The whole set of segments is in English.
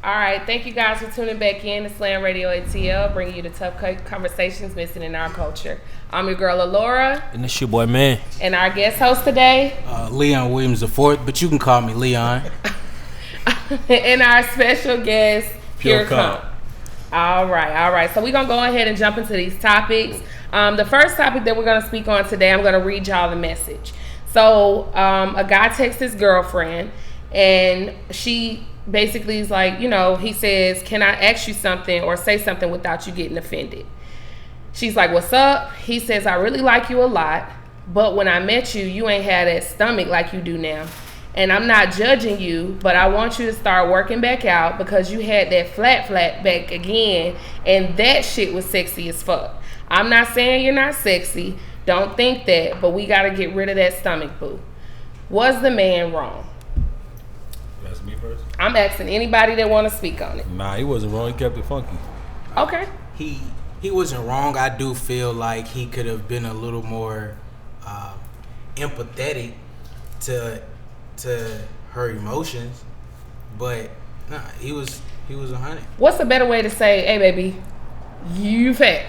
All right, thank you guys for tuning back in to Slam Radio ATL, bringing you the tough conversations missing in our culture. I'm your girl, Alora. And it's your boy, man. And our guest host today, Leon Williams IV, but you can call me Leon. and our special guest, PureComp. All right. So we're going to go ahead and jump into these topics. The first topic that we're going to speak on today, I'm going to read y'all the message. So a guy texts his girlfriend, and she basically is like, he says, can I ask you something or say something without you getting offended? She's like, what's up? He says, I really like you a lot, but when I met you, you ain't had that stomach like you do now. And I'm not judging you, but I want you to start working back out because you had that flat back again, and that shit was sexy as fuck. I'm not saying you're not sexy. Don't think that, but we got to get rid of that stomach, boo. Was the man wrong? That's me first? I'm asking anybody that want to speak on it. Nah, he wasn't wrong. He kept it funky. Okay. He wasn't wrong. I do feel like he could have been a little more empathetic to her emotions, but nah, he was 100. What's a better way to say, hey baby, you fat?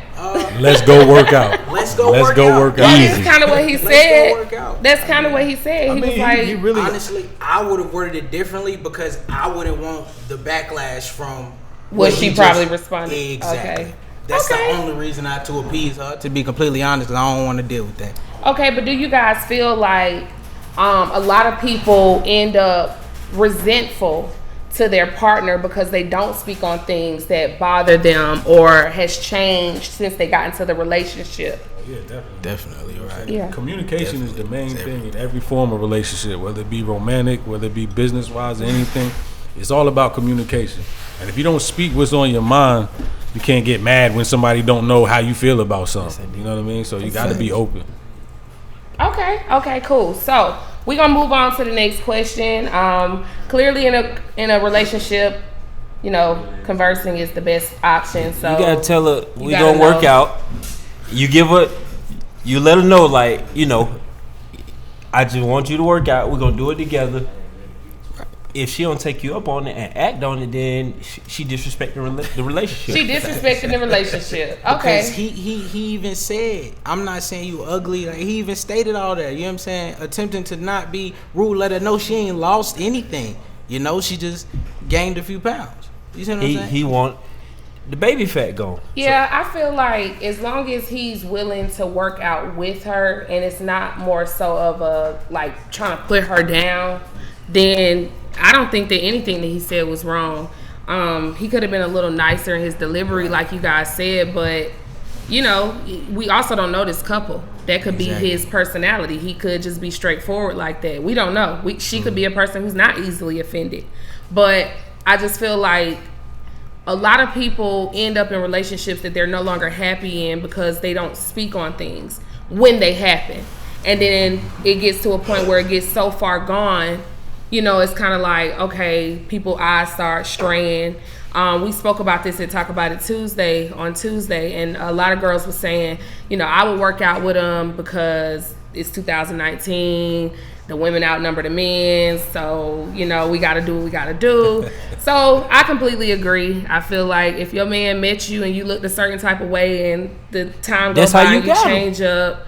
Let's go work out. Let's go work out. That's kind of what he said. Let's go work out. That's kind of what he said. He was like, he really, honestly, I would have worded it differently because I wouldn't want the backlash from what she probably responded. Exactly. Okay. That's the only reason to appease her, to be completely honest, because I don't want to deal with that. Okay, but do you guys feel like a lot of people end up resentful to their partner because they don't speak on things that bother them or has changed since they got into the relationship? Yeah, definitely. Definitely, right. Yeah. Communication is the main thing in every form of relationship, whether it be romantic, whether it be business-wise or anything. It's all about communication. And if you don't speak what's on your mind, you can't get mad when somebody don't know how you feel about something. You know what I mean? So you got to be open. Okay, cool. So we're gonna move on to the next question. Clearly, in a relationship, conversing is the best option. So you gotta tell her we gonna work out. You let her know, like, I just want you to work out. We're gonna do it together. If she don't take you up on it and act on it, then she disrespecting the relationship. She disrespecting the relationship. Okay. Because he even said, I'm not saying you ugly. Like, he even stated all that. You know what I'm saying? Attempting to not be rude, let her know she ain't lost anything. She just gained a few pounds. You see what I'm saying? He want the baby fat gone. Yeah, I feel like as long as he's willing to work out with her and it's not more so of a like trying to put her down, then I don't think that anything that he said was wrong. He could have been a little nicer in his delivery, like you guys said, but we also don't know this couple. That could be his personality. He could just be straightforward like that. We don't know. She could be a person who's not easily offended. But I just feel like a lot of people end up in relationships that they're no longer happy in because they don't speak on things when they happen. And then it gets to a point where it gets so far gone, it's kind of like, okay, people's eyes start straying. We spoke about this and Talk About It on Tuesday, and a lot of girls were saying, I would work out with him because it's 2019. The women outnumber the men, so, we got to do what we got to do. So I completely agree. I feel like if your man met you and you looked a certain type of way and the time goes by and you change up,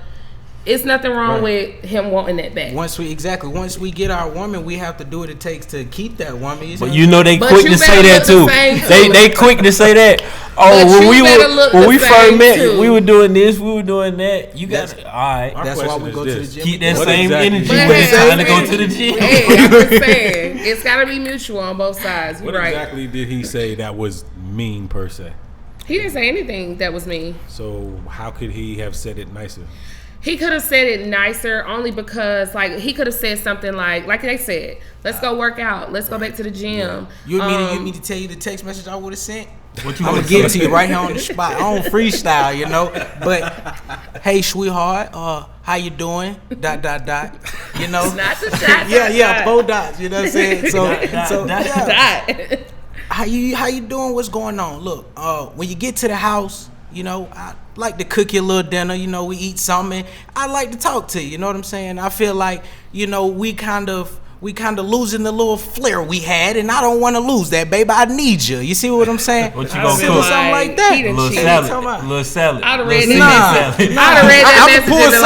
it's nothing wrong with him wanting that back. Once we get our woman, we have to do what it takes to keep that woman. But they quick to say that too. They quick to say that. Oh, when we first met, we were doing this, we were doing that. You guys, all right. That's why we go to the gym. Keep that same energy when it's time to go to the gym. Hey, I'm just saying, it's got to be mutual on both sides. What exactly did he say that was mean per se? He didn't say anything that was mean. So how could he have said it nicer? He could have said it nicer only because, he could have said something like they said, let's go work out. Let's go back to the gym. Yeah. You need to tell you the text message I would have sent? I'm going to give it to you right here on the spot. I don't freestyle, But, hey, sweetheart, how you doing? ... It's not the shot. Yeah, 4 dots. You know what I'm saying? Dot. How you doing? What's going on? Look, when you get to the house, I like to cook you a little dinner. We eat something. I like to talk to you. You know what I'm saying? I feel like, we we kind of losing the little flair we had, and I don't want to lose that, baby. I need you. You see what I'm saying? What you gonna cook? Something like that. A little salad. Little salad. I'd have read that. I'd have read that message and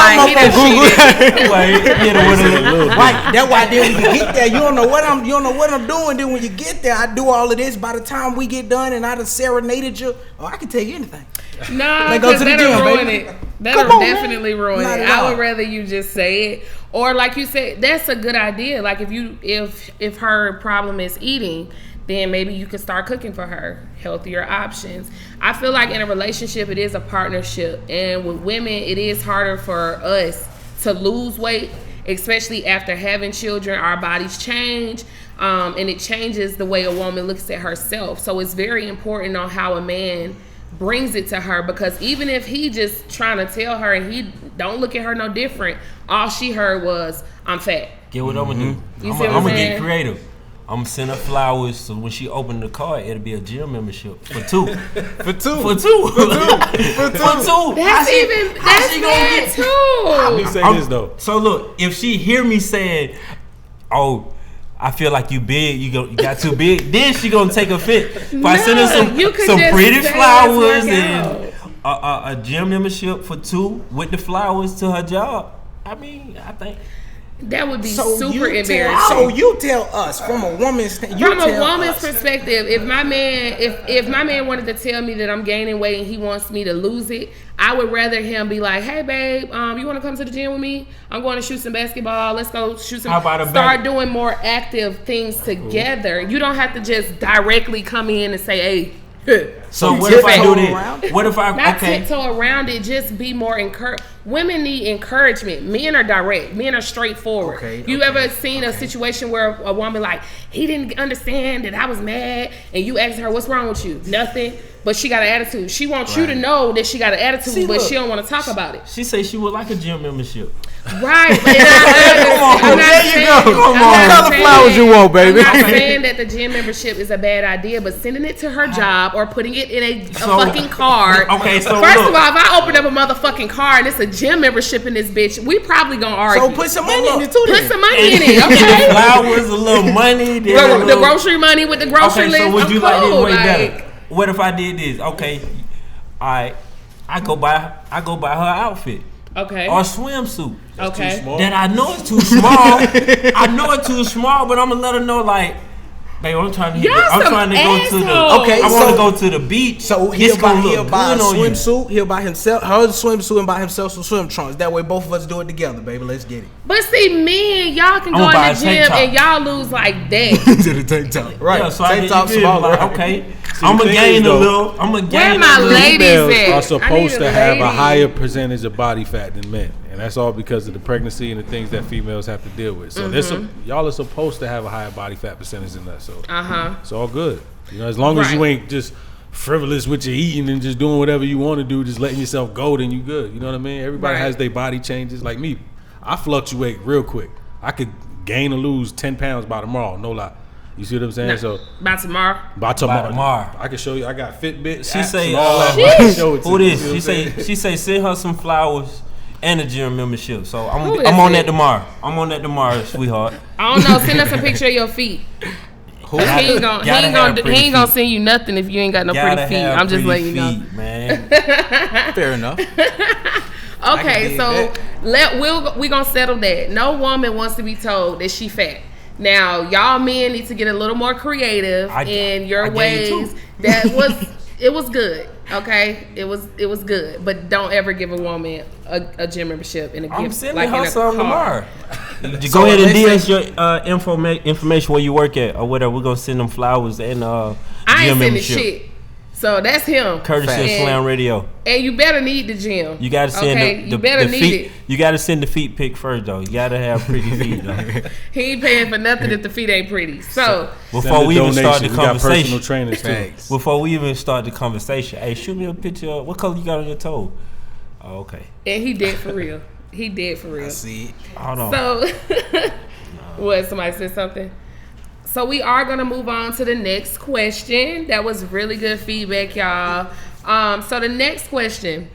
like, that's why then when you get there, you don't know what I'm doing. Then when you get there, I do all of this. By the time we get done and I done serenaded you, I can tell you anything. No, because that'll ruin it. That'll definitely ruin it. I would rather you just say it. Or like you said, that's a good idea. Like if her problem is eating, then maybe you could start cooking for her, healthier options. I feel like in a relationship, it is a partnership. And with women, it is harder for us to lose weight, especially after having children. Our bodies change, and it changes the way a woman looks at herself. So it's very important on how a man brings it to her, because even if he just trying to tell her and he don't look at her no different, all she heard was, I'm fat. Get what I'm gonna do? I'm gonna get creative. I'm gonna send her flowers, so when she open the card, it'll be a gym membership for two. For two. That's bad too. Let me say this though. So look, if she hear me saying, "Oh, I feel like you big, you got too big," then she gonna take offense. If I send her some pretty flowers and a gym membership for two with the flowers to her job, I mean, I think that would be super embarrassing. So you tell us from a woman's perspective, if my man wanted to tell me that I'm gaining weight and he wants me to lose it, I would rather him be like, "Hey babe, you want to come to the gym with me? I'm going to shoot some basketball. Let's go shoot some." Start doing more active things together. You don't have to just directly come in and say, "Hey." So what if I do this? What if I not tiptoe around it? Just be more encouraged. Women need encouragement. Men are direct. Men are straightforward. You ever seen a situation where a woman like, he didn't understand that I was mad, and you ask her, "What's wrong with you?" Nothing. But she got an attitude. She wants you to know that she got an attitude, but she don't want to talk about it. She say she would like a gym membership. Right. Come on. There you go. Come on. What color flowers you want, baby? I'm not saying that the gym membership is a bad idea, but sending it to her job or putting it in a fucking card. Okay, so first of all, if I open up a motherfucking card and it's a gym membership in this bitch, we probably gonna argue. So put some money in it too. Put some money in it, okay? The flowers, a little money. The grocery money with the grocery list. So would you like this way better? What if I did this? Okay, I go buy her outfit. Okay. Or a swimsuit. Okay. That I know it's too small. I know it's too small, but I'm gonna let her know, like, babe, I'm trying to go to the. Okay, I want to go to the beach. So he'll buy a swimsuit. He'll buy himself her swimsuit and buy himself some swim trunks. That way, both of us do it together, baby. Let's get it. But see, men, y'all can go in the gym and y'all lose like that. To the tank top, right? Yeah, so tank top small. Like, okay, I'm gonna gain a little. Where my ladies at? Are supposed to have a higher percentage of body fat than men, and that's all because of the pregnancy and the things that females have to deal with. So y'all are supposed to have a higher body fat percentage than us. So it's all good. You know, as long as you ain't just frivolous with your eating and just doing whatever you want to do, just letting yourself go, then you good. You know what I mean? Everybody has their body changes. Like me, I fluctuate real quick. I could gain or lose 10 pounds by tomorrow. No lie. You see what I'm saying? No, so by tomorrow. By tomorrow. I can show you. I got Fitbit. She say, who this? She say, send her some flowers and a gym membership. So I'm on that tomorrow. I'm on that tomorrow, sweetheart. I don't know. Send us a picture of your feet. He ain't gonna send you nothing if you ain't got no pretty feet. I'm just letting you know, man. Fair enough. Okay, so we gonna settle that. No woman wants to be told that she fat. Now, y'all men need to get a little more creative in your ways. It was good. Okay, it was good, but don't ever give a woman a gym membership in a gift. I'm sending her some tomorrow. Go ahead and DM us your information where you work at or whatever. We're gonna send them flowers and I ain't sending shit. So that's him. Courtesy of Slam Radio. And you better need the gym. You gotta send the feet. You gotta send the feet pic first though. You gotta have pretty feet though. He ain't paying for nothing if the feet ain't pretty. So before we even start the conversation, personal trainers too. Before we even start the conversation, hey, shoot me a picture of what color you got on your toe. Oh, okay. And he dead for real. I see it. Hold on. So what? Somebody said something. So we are going to move on to the next question. That was really good feedback, y'all. So the next question.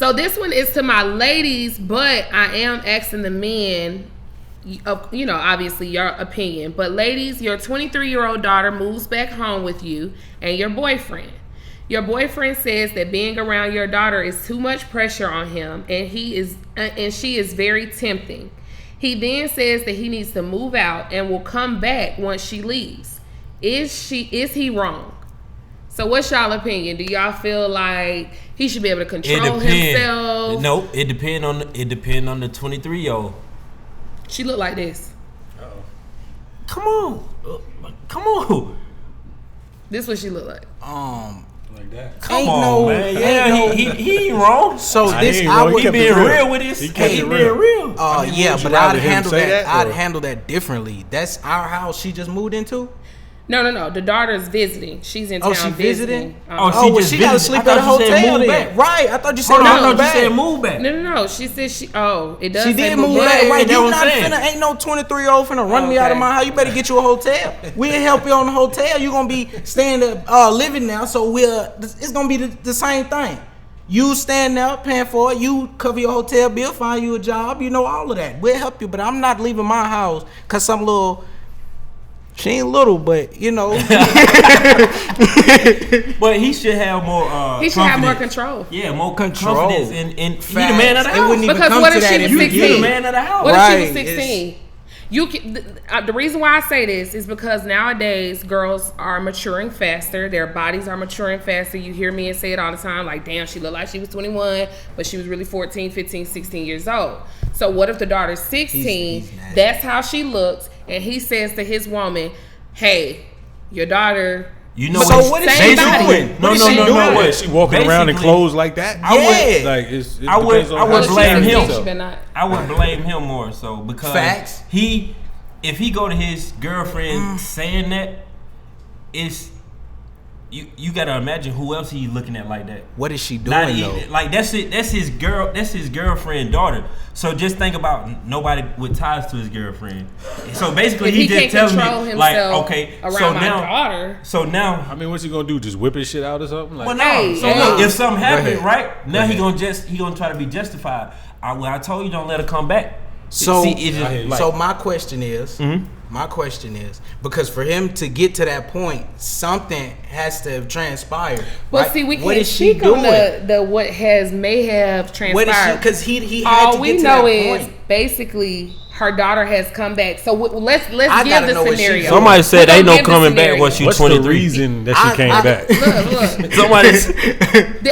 So this one is to my ladies, but I am asking the men you know, obviously your opinion, but ladies, your 23-year-old daughter moves back home with you and your boyfriend. Your boyfriend says that being around your daughter is too much pressure on him, and she is very tempting. He then says that he needs to move out and will come back once she leaves. Is he wrong? So what's y'all opinion? Do y'all feel like he should be able to control himself? No, it depend on the 23-year-old. She look like this. Uh-oh. Come on. This is what she look like. Like that. Come on, man. Yeah, he ain't wrong. So he being real with this. He being real. Yeah, but I'd handle that. I'd handle that differently. That's our house she just moved into. No. The daughter's visiting. She's in town. Oh, she visiting? She got to sleep at a hotel then. Right. I thought you said move back. You said move back. No. She said it does. She did move back. Right. You not finna, ain't no 23-year-old finna run me out of my house. You better get you a hotel. We'll help you on the hotel. You're going to be staying there, living now. So it's going to be the same thing. You stand there paying for it. You cover your hotel bill, find you a job. You know, all of that. We'll help you. But I'm not leaving my house because some little... She ain't little, but you know. But he should have more. He should have more control. Yeah, more confidence and he the man of the house. Because what if she was 16? You the man of the house. What if she was 16? The reason why I say this is because nowadays girls are maturing faster. Their bodies are maturing faster. You hear me say it all the time, like, damn, she looked like she was 21, but she was really 14, 15, 16 years old. So what if the daughter's 16? That's how she looks. And he says to his woman, hey, your daughter... You know, so what is she doing? No. What, she walking around in clothes like that? I would blame him. I would blame him more so because facts. If he go to his girlfriend saying that, it's you gotta imagine who else he looking at like that. What is she doing though? Like that's it. That's his girl. That's his girlfriend daughter. So just think about nobody with ties to his girlfriend. So basically, he just tells me like, okay, around my daughter. So now, I mean, what's he gonna do? Just whip his shit out or something? Like, well, no. So look, if something happened, right now he gonna try to be justified. I told you don't let her come back. So my question is. My question is, because for him to get to that point, something has to have transpired. Well, right? see, we can't speak on the what may have transpired. What is she? Because he had all to we get to know that is point. basically her daughter has come back. So let's give the scenario. Somebody said ain't no coming back once you 23. What's the reason that she came back? Look.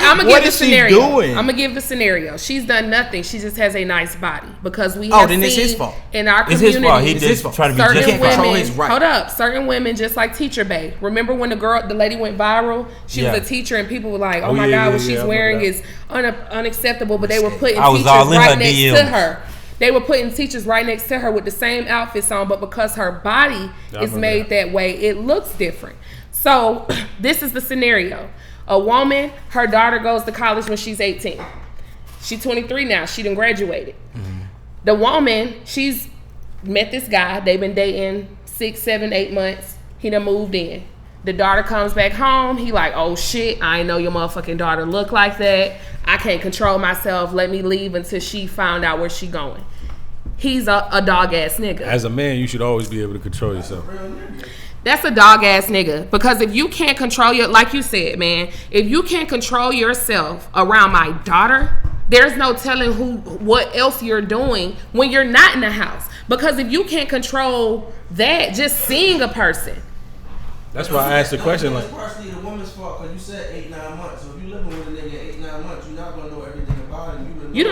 I'm gonna give the scenario. I'm gonna give the scenario. She's done nothing. She just has a nice body because we have then seen it's his fault. In our community. It's his fault. He just trying to be certain women. Hold up. Certain women, just like Teacher Bay. Remember when the lady went viral? She was a teacher, and people were like, "Oh my God, what she's wearing is unacceptable." But they were putting teachers right next to her. They were putting teachers right next to her with the same outfits on, but because her body is made that way, it looks different. So this is the scenario. A woman, her daughter goes to college when she's 18. She's 23 now. She done graduated. Mm-hmm. The woman, she's met this guy. They've been dating 6, 7, 8 months. He done moved in. The daughter comes back home. He like, oh shit, I ain't know your motherfucking daughter look like that. I can't control myself. Let me leave until she found out where she going. He's a dog ass nigga. As a man, you should always be able to control yourself. That's a dog ass nigga. Because if you can't control like you said, man, if you can't control yourself around my daughter, there's no telling what else you're doing when you're not in the house. Because if you can't control that, just seeing a person. That's why I asked the question. It's partially the woman's fault because you said 8-9 months. So if you living with a nigga 8-9 months, you're not gonna know everything about him. You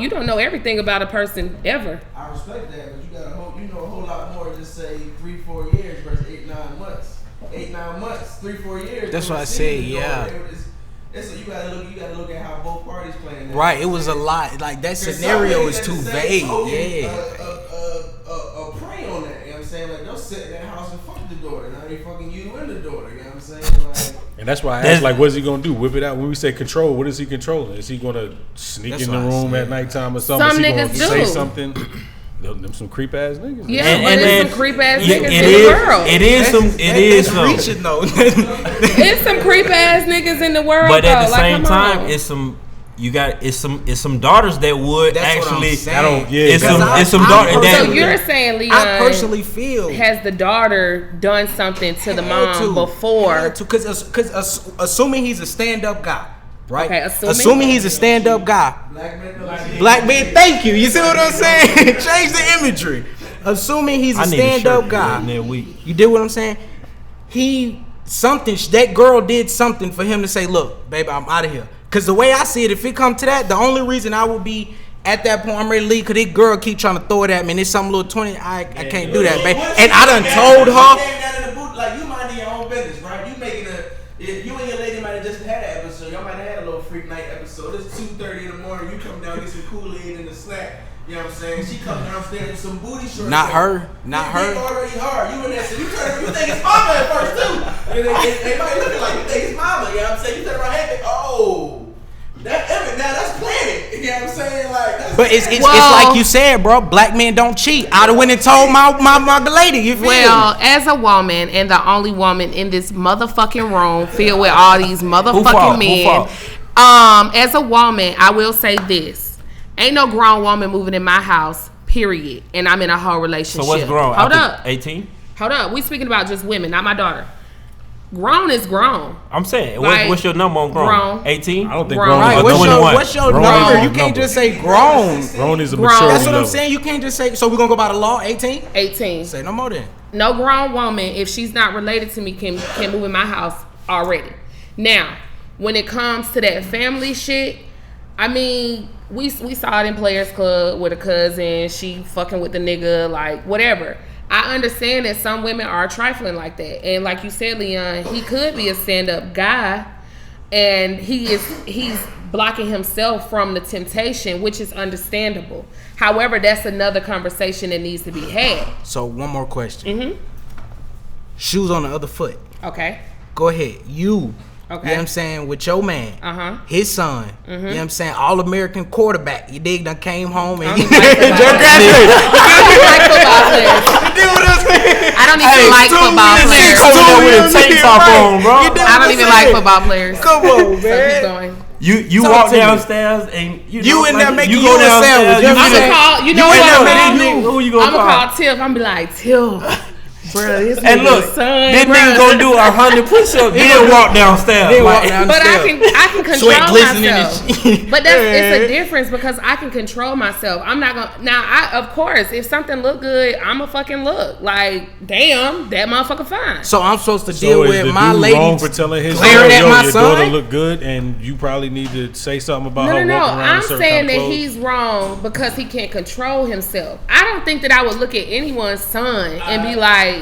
don't know everything about a person ever. I respect that, but you got a whole lot more than just say 3-4 years versus 8-9 months. 8-9 months, 3-4 years. That's what I say. Yeah. You gotta look at how both parties playing. That. Right. It was a lot. Like that scenario is too vague. Yeah. Prey on that. You know what I'm saying? Like they'll sit in that house and fuck the daughter. Now they fucking you and the daughter. You know what I'm saying? Like. And that's why I asked, like, what's he gonna do? Whip it out? When we say control, what is he controlling? Is he gonna sneak in the room at nighttime or something? Some is he niggas gonna say something? Them some creep ass niggas. Yeah, and there's some creep ass niggas in the world. It is some. Reaching though. It's some creep ass niggas in the world. But at the same time, it's some. You got it's some daughters that would That's actually. It's some daughters. So you're saying Leon? I personally feel has the daughter done something to the mom before? Because assuming he's a stand-up guy, right? Okay, assuming he's a stand-up guy. Black man, thank you. You see what I'm saying? Change the imagery. Assuming he's a stand-up guy. You did what I'm saying? That girl did something for him to say, look, baby, I'm out of here. Because the way I see it, if it come to that, the only reason I would be at that point, I'm ready to leave, because this girl keep trying to throw it at me, and it's some little 20, I can't do that, baby. And I done told her. Like, you minding your own business, right? You making you and your lady might have just had an episode. Y'all might have had a little freak night episode. It's 2:30 in the morning. You come down, get some Kool-Aid and a snack. You know what I'm saying? She come downstairs with some booty shorts. Not her. Already hard. You in there, so you think it's mama at first too. And they might look like you think it's mama. You know what I'm saying? You turn around and think, that's planted. You know what I'm saying? Like, but it's like you said, bro. Black men don't cheat. I'd have went and told my lady. You feel me? As a woman and the only woman in this motherfucking room filled with all these motherfucking men. As a woman, I will say this. Ain't no grown woman moving in my house, period. And I'm in a whole relationship. So what's grown? Hold up. 18? Hold up. We speaking about just women, not my daughter. Grown is grown. I'm saying, what's your number on grown? 18? I don't think grown. Right. What's your number? You can't just say grown. Grown is a maturity That's what level. I'm saying. You can't just say. So we're gonna go by the law. 18. 18. Say no more then. No grown woman, if she's not related to me, can move in my house already. Now, when it comes to that family shit, I mean, we saw it in Players Club with a cousin. She fucking with the nigga, like whatever. I understand that some women are trifling like that, and like you said, Leon, he could be a stand-up guy, and he's blocking himself from the temptation, which is understandable. However, that's another conversation that needs to be had. So one more question. Mm-hmm. Shoes on the other foot. Okay. Go ahead. You. Okay. You know what I'm saying? With your man, his son, you know what I'm saying? All-American quarterback. You dig? Done came home and he graduated. I don't even like football players. You dig what I'm saying? I don't even like football players. With a tank top on, bro. I don't even like football players. Come on, man. So keep going. You walk downstairs and you in there making you go downstairs. I'm gonna call. You know what I'm gonna call? Who you gonna call? I'm gonna call Tiff. I'm gonna be like, Tiff. Bro, this and look, this nigga gonna do 100 push-ups. Then walk downstairs. But I can control myself. But it's a difference because I can control myself. I'm not gonna now. Of course, if something look good, I'ma fucking look like damn that motherfucker fine. So I'm supposed to deal with my lady. Wrong for telling his your daughter look good, and you probably need to say something about her. No. I'm saying that he's wrong because he can't control himself. I don't think that I would look at anyone's son and be like.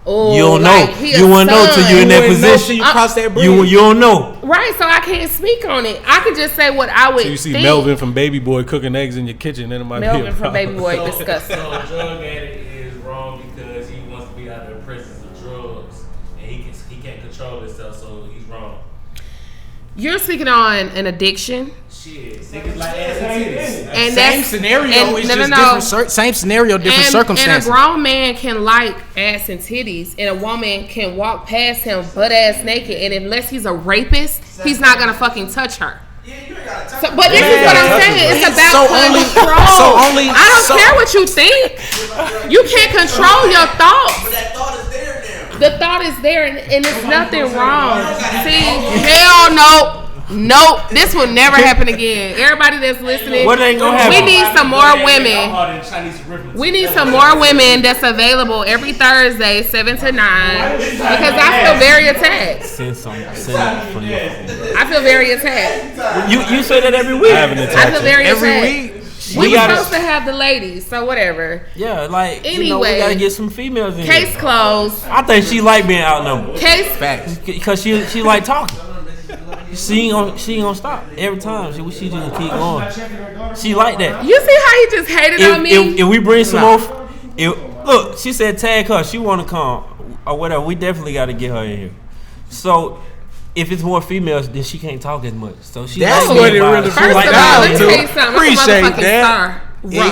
Oh, you don't know. You won't know till you're in that position. You cross that bridge. You don't know. Right, so I can't speak on it. I could just say what I would think. So you see Melvin from Baby Boy cooking eggs in your kitchen, then it might be a problem. Melvin from Baby Boy, disgusting. So a drug addict is wrong because he wants to be out of the presence of drugs, and he can't control himself, so he's wrong. You're speaking on an addiction. Shit, niggas like ass and titties. And same scenario, it's just different. Same scenario, different circumstances. And a grown man can like ass and titties, and a woman can walk past him butt ass naked, and unless he's a rapist, he's not gonna fucking touch her. So, but this is what I'm saying. It's about control. I don't care what you think. You can't control your thoughts. But that thought is there now. The thought is there, and there's nothing wrong. See, hell no. Nope, this will never happen again. Everybody that's listening, what ain't gonna happen? We need some more women. We need some more women that's available every Thursday, 7 to 9, because I feel very attacked. I feel very attacked. You say that every week. I feel very every attacked. week. We were supposed to have the ladies, so whatever. Yeah, like anyway, we gotta get some females in here. Case closed. I think she like being outnumbered. Case facts because she like talking. She ain't gonna stop every time. She just keep going. She like that. You see how he just hated on me? If we bring some more, look, she said tag her. She want to come or whatever. We definitely got to get her in here. So if it's more females, then she can't talk as much. So she. That's what it really. First of all, let me tell you something. Appreciate I'm a motherfucking star.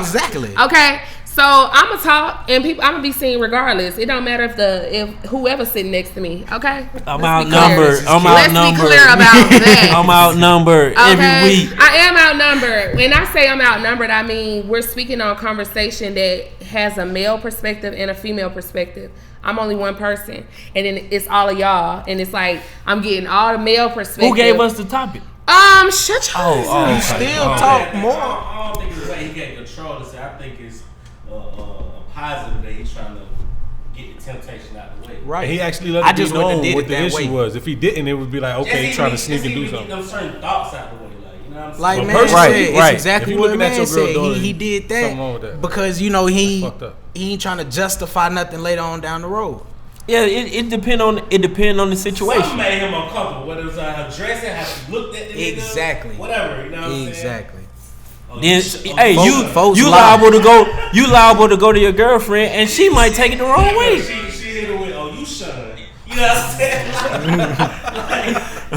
Exactly. Okay. So I'm gonna talk, and I'm gonna be seen regardless. It don't matter if whoever's sitting next to me. Okay. I'm outnumbered. Let's be clear about that. I'm outnumbered every week. I am outnumbered. When I say I'm outnumbered, I mean we're speaking on a conversation that has a male perspective and a female perspective. I'm only one person, and then it's all of y'all, and it's like I'm getting all the male perspective. Who gave us the topic? Shut your You still talk more. I don't think it's like he can't control this. I think it's positive that he's trying to get the temptation out of the way. Right. He actually let it be known what the issue was. If he didn't, it would be like, okay, he's trying to sneak and do something. Get them certain thoughts out the way, like, you know what I'm saying? Like man said, it's exactly what man said. He did that because you know he ain't trying to justify nothing later on down the road. Yeah, it depend on the situation. Something made him uncomfortable. Whether it was her dressing, how she looked at the nigga, whatever. You know what I'm saying? Exactly. Then, you liable to go to your girlfriend and she might take it the wrong way. She hit her with, "Oh, you son." You know what I'm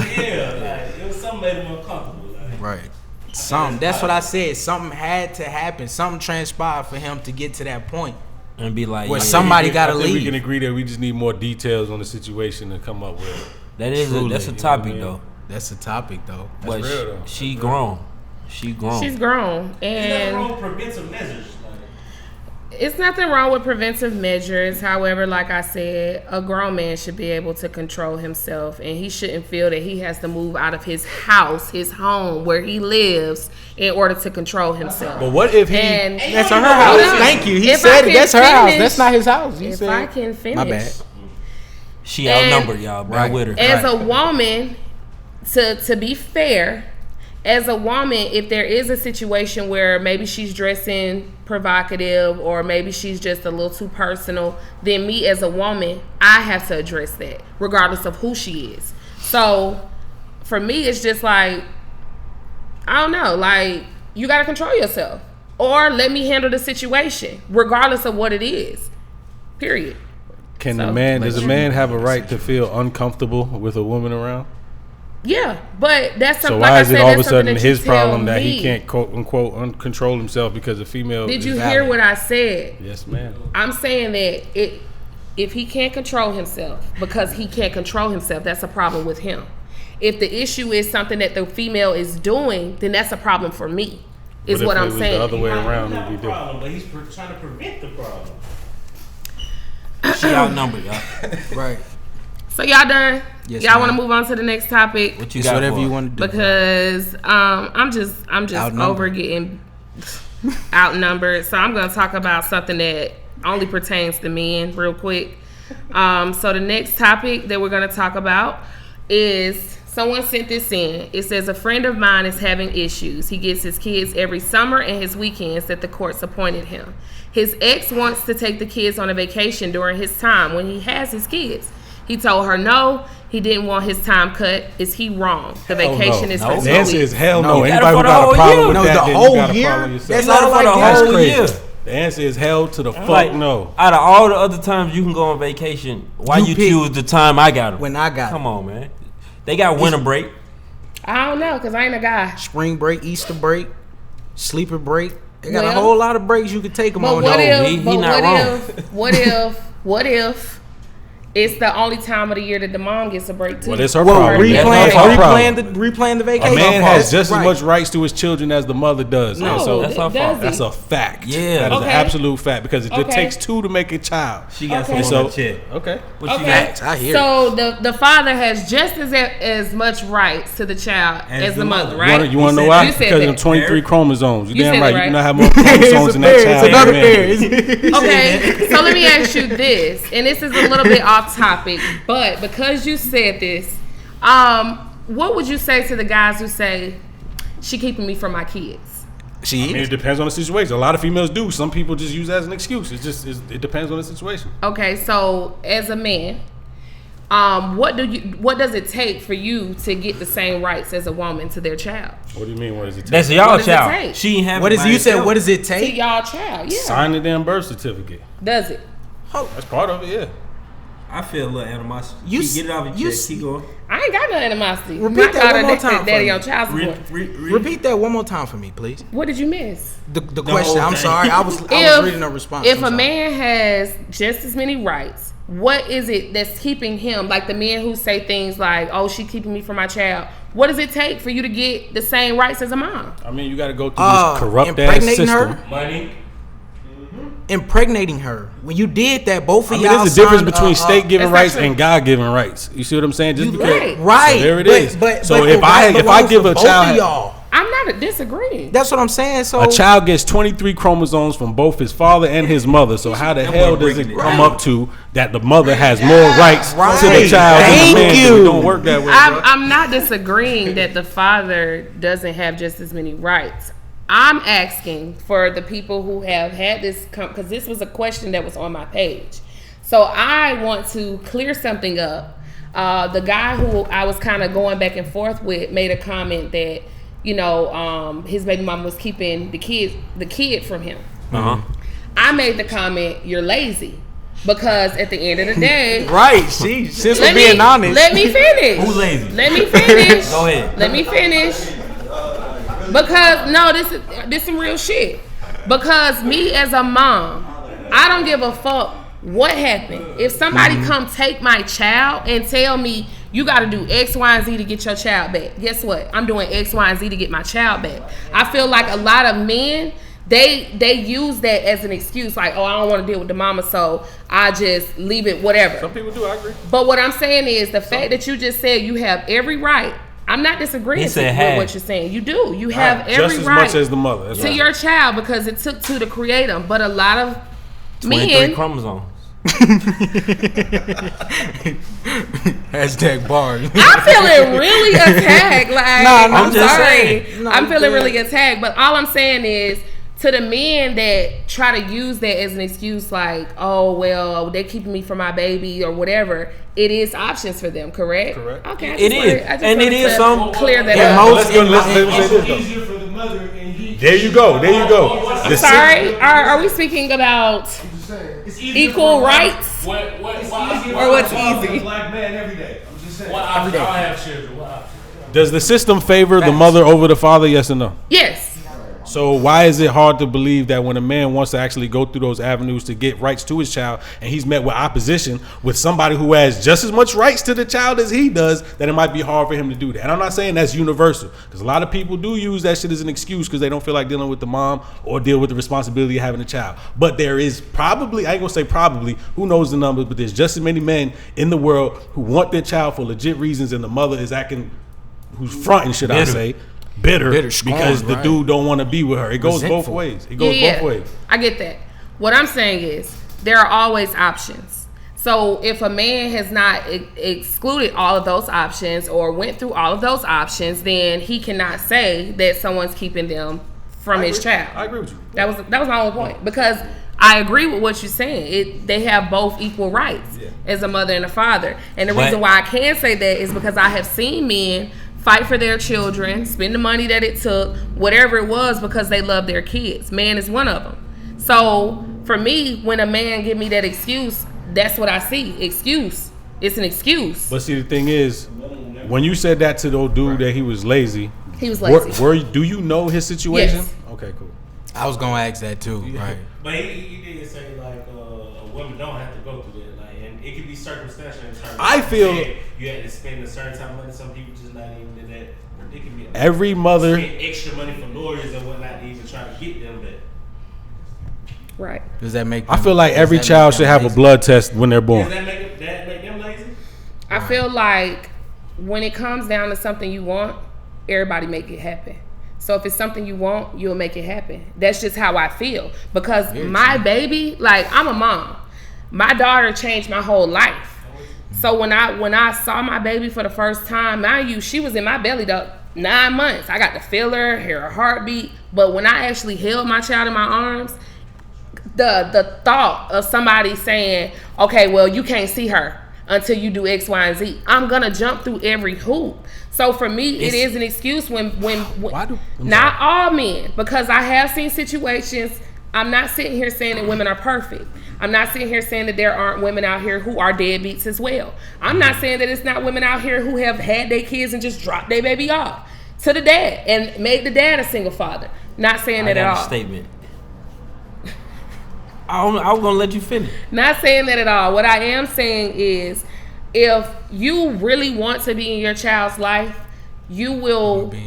saying? It was something made him uncomfortable. Right. That's what I said. Something had to happen. Something transpired for him to get to that point. And be like, where somebody got to leave. We can agree that we just need more details on the situation to come up with. That's a topic though. That's a topic though. But real though. She grown. She's grown. And there's nothing wrong with preventive measures. It's nothing wrong with preventive measures. However, like I said, a grown man should be able to control himself, and he shouldn't feel that he has to move out of his house, his home, where he lives, in order to control himself. But what if that's her house? Thank you. He said that's her house. That's not his house. If I can finish. My bad. She outnumbered, y'all. Bear with her. As a woman, to be fair, as a woman, if there is a situation where maybe she's dressing provocative or maybe she's just a little too personal, then me as a woman, I have to address that regardless of who she is. So for me, it's just like, I don't know, like you got to control yourself or let me handle the situation regardless of what it is, period. Does a man have a right to feel uncomfortable with a woman around? Yeah, but that's something. So why is it all of a sudden his problem that he can't quote unquote control himself because a female? Did you hear what I said? Yes, ma'am. I'm saying that if he can't control himself because he can't control himself, that's a problem with him. If the issue is something that the female is doing, then that's a problem for me. Is what I'm saying. The other way around would be different. But he's trying to prevent the problem. She outnumbered, y'all. Right. So y'all done? Yes, y'all want to move on to the next topic? What you got? Whatever you want to do. Because I'm just over getting outnumbered. So I'm going to talk about something that only pertains to men real quick. So the next topic that we're going to talk about is someone sent this in. It says a friend of mine is having issues. He gets his kids every summer and his weekends that the courts appointed him. His ex wants to take the kids on a vacation during his time when he has his kids. He told her no, he didn't want his time cut. Is he wrong? The vacation is for 2 weeks. The answer is hell no. Anybody who got a problem with that, the whole year? That's not like the whole year. The answer is hell to the fuck no. Out of all the other times you can go on vacation, why you choose the time I got them? When I got Come on, man. They got winter break. I don't know, because I ain't a guy. Spring break, Easter break, sleeper break. They got a whole lot of breaks you can take them on. What if it's the only time of the year that the mom gets a break too? Well, it's her problem. Replaying the vacation. A man has just as much rights to his children as the mother does. No, so that's her fault. That's a fact. Yeah, that is an absolute fact because it takes two to make a child. She got some on her check. Okay. What you got? I hear. So the father has just as much rights to the child as the mother, right? You want to know why? Because of 23 chromosomes. You damn right. You cannot have more chromosomes in that child. It's another pair. Okay, so let me ask you this, and this is a little bit off topic, but because you said this, what would you say to the guys who say she keeping me from my kids? It depends on the situation. A lot of females do. Some people just use that as an excuse. It depends on the situation. Okay, so as a man, what does it take for you to get the same rights as a woman to their child? What do you mean? What does it take? That's y'all child. She ain't having. What does it take? To y'all child, yeah. Sign the damn birth certificate. Does it? That's part of it, yeah. I feel a little animosity. You get it off your chest. Keep going. I ain't got no animosity. Repeat that one more time. Daddy on child support. Repeat that one more time for me, please. What did you miss? The question. I'm sorry. I was reading a response. If a man has just as many rights, what is it that's keeping him? Like the men who say things like, "Oh, she keeping me from my child." What does it take for you to get the same rights as a mom? I mean, you got to go through this corrupt ass system. Her? Money. Impregnating her. When you did that, both of y'all. There's a difference between state giving rights and God giving rights. You see what I'm saying? Just because, right? So there it is. So if I give a child, I'm not disagreeing. That's what I'm saying. So a child gets 23 chromosomes from both his father and his mother. So how the hell does it come up to that the mother has more rights to the child than the man? It don't work that way. I'm not disagreeing that the father doesn't have just as many rights. I'm asking for the people who have had this, because this was a question that was on my page. So I want to clear something up. The guy who I was kind of going back and forth with made a comment that, his baby mama was keeping the kid from him. I made the comment, "You're lazy." Because at the end of the day, right? Since we're being honest, let me finish. Who's lazy? Let me finish. Go ahead. Let me finish. Because no, this some real shit. Because me as a mom, I don't give a fuck what happened. If somebody come take my child and tell me you got to do X, Y, and Z to get your child back, guess what? I'm doing X, Y, and Z to get my child back. I feel like a lot of men, they use that as an excuse, like, oh, I don't want to deal with the mama, so I just leave it, whatever. Some people do, I agree. But what I'm saying is the fact that you just said you have every right. I'm not disagreeing with what you're saying. You do. You have every right just as much as the mother to your child because it took two to create them. But a lot of 23 men chromosomes. Hashtag bars. I'm feeling really attacked. Like, I'm sorry. No, I'm feeling really attacked. But all I'm saying is, to the men that try to use that as an excuse, like, oh, well, they're keeping me from my baby or whatever, it is options for them, correct? Correct. Okay. It is. And it is some clear that up. Let's Easier for the mother and he. There you go. Sorry, are we speaking about equal rights? Or what's easy? Black man every day. I'm just saying. I have children. What option? Does the system favor the mother over the father? Yes or no? Yes. So why is it hard to believe that when a man wants to actually go through those avenues to get rights to his child and he's met with opposition with somebody who has just as much rights to the child as he does, that it might be hard for him to do that? And I'm not saying that's universal, because a lot of people do use that shit as an excuse because they don't feel like dealing with the mom or deal with the responsibility of having a child. But there is probably, I ain't gonna say probably, who knows the numbers, but there's just as many men in the world who want their child for legit reasons, and the mother is acting, who's fronting, should I say, bitter because the dude don't want to be with her. It goes both ways. Both ways. I get that. What I'm saying is there are always options. So if a man has not excluded all of those options or went through all of those options, then he cannot say that someone's keeping them from his child. I agree with you. That was my whole point, because I agree with what you're saying. They have both equal rights as a mother and a father. And the reason why I can say that is because I have seen men fight for their children, spend the money that it took, whatever it was, because they love their kids. Man is one of them. So for me, when a man give me that excuse, that's what I see. Excuse. It's an excuse. But see, the thing is, when you said that to the dude that he was lazy, he was lazy. Do you know his situation? Yes. Okay, cool. I was gonna ask that too. Right. But he did say like a woman don't have to go through that, like, and it could be circumstantial in terms. I feel you had to spend a certain time of money. Some people just not even in that predicament. Every mother spend extra money for lawyers and whatnot to even try to get them that. Right. Does that make? I feel like every child should have a blood test when they're born. Does that make them lazy? I feel like when it comes down to something you want, everybody make it happen. So if it's something you want, you'll make it happen. That's just how I feel. Because my baby, like, I'm a mom. My daughter changed my whole life. So when I saw my baby for the first time, mind you, she was in my belly 9 months. I got to feel her, hear her heartbeat. But when I actually held my child in my arms, the thought of somebody saying, okay, well, you can't see her until you do X, Y, and Z, I'm gonna jump through every hoop. So for me, it is an excuse when not all men, because I have seen situations. I'm not sitting here saying that women are perfect. I'm not sitting here saying that there aren't women out here who are deadbeats as well. I'm not saying that it's not women out here who have had their kids and just dropped their baby off to the dad and made the dad a single father. Not saying that at all. Statement. I was gonna let you finish. Not saying that at all. What I am saying is, if you really want to be in your child's life, you will be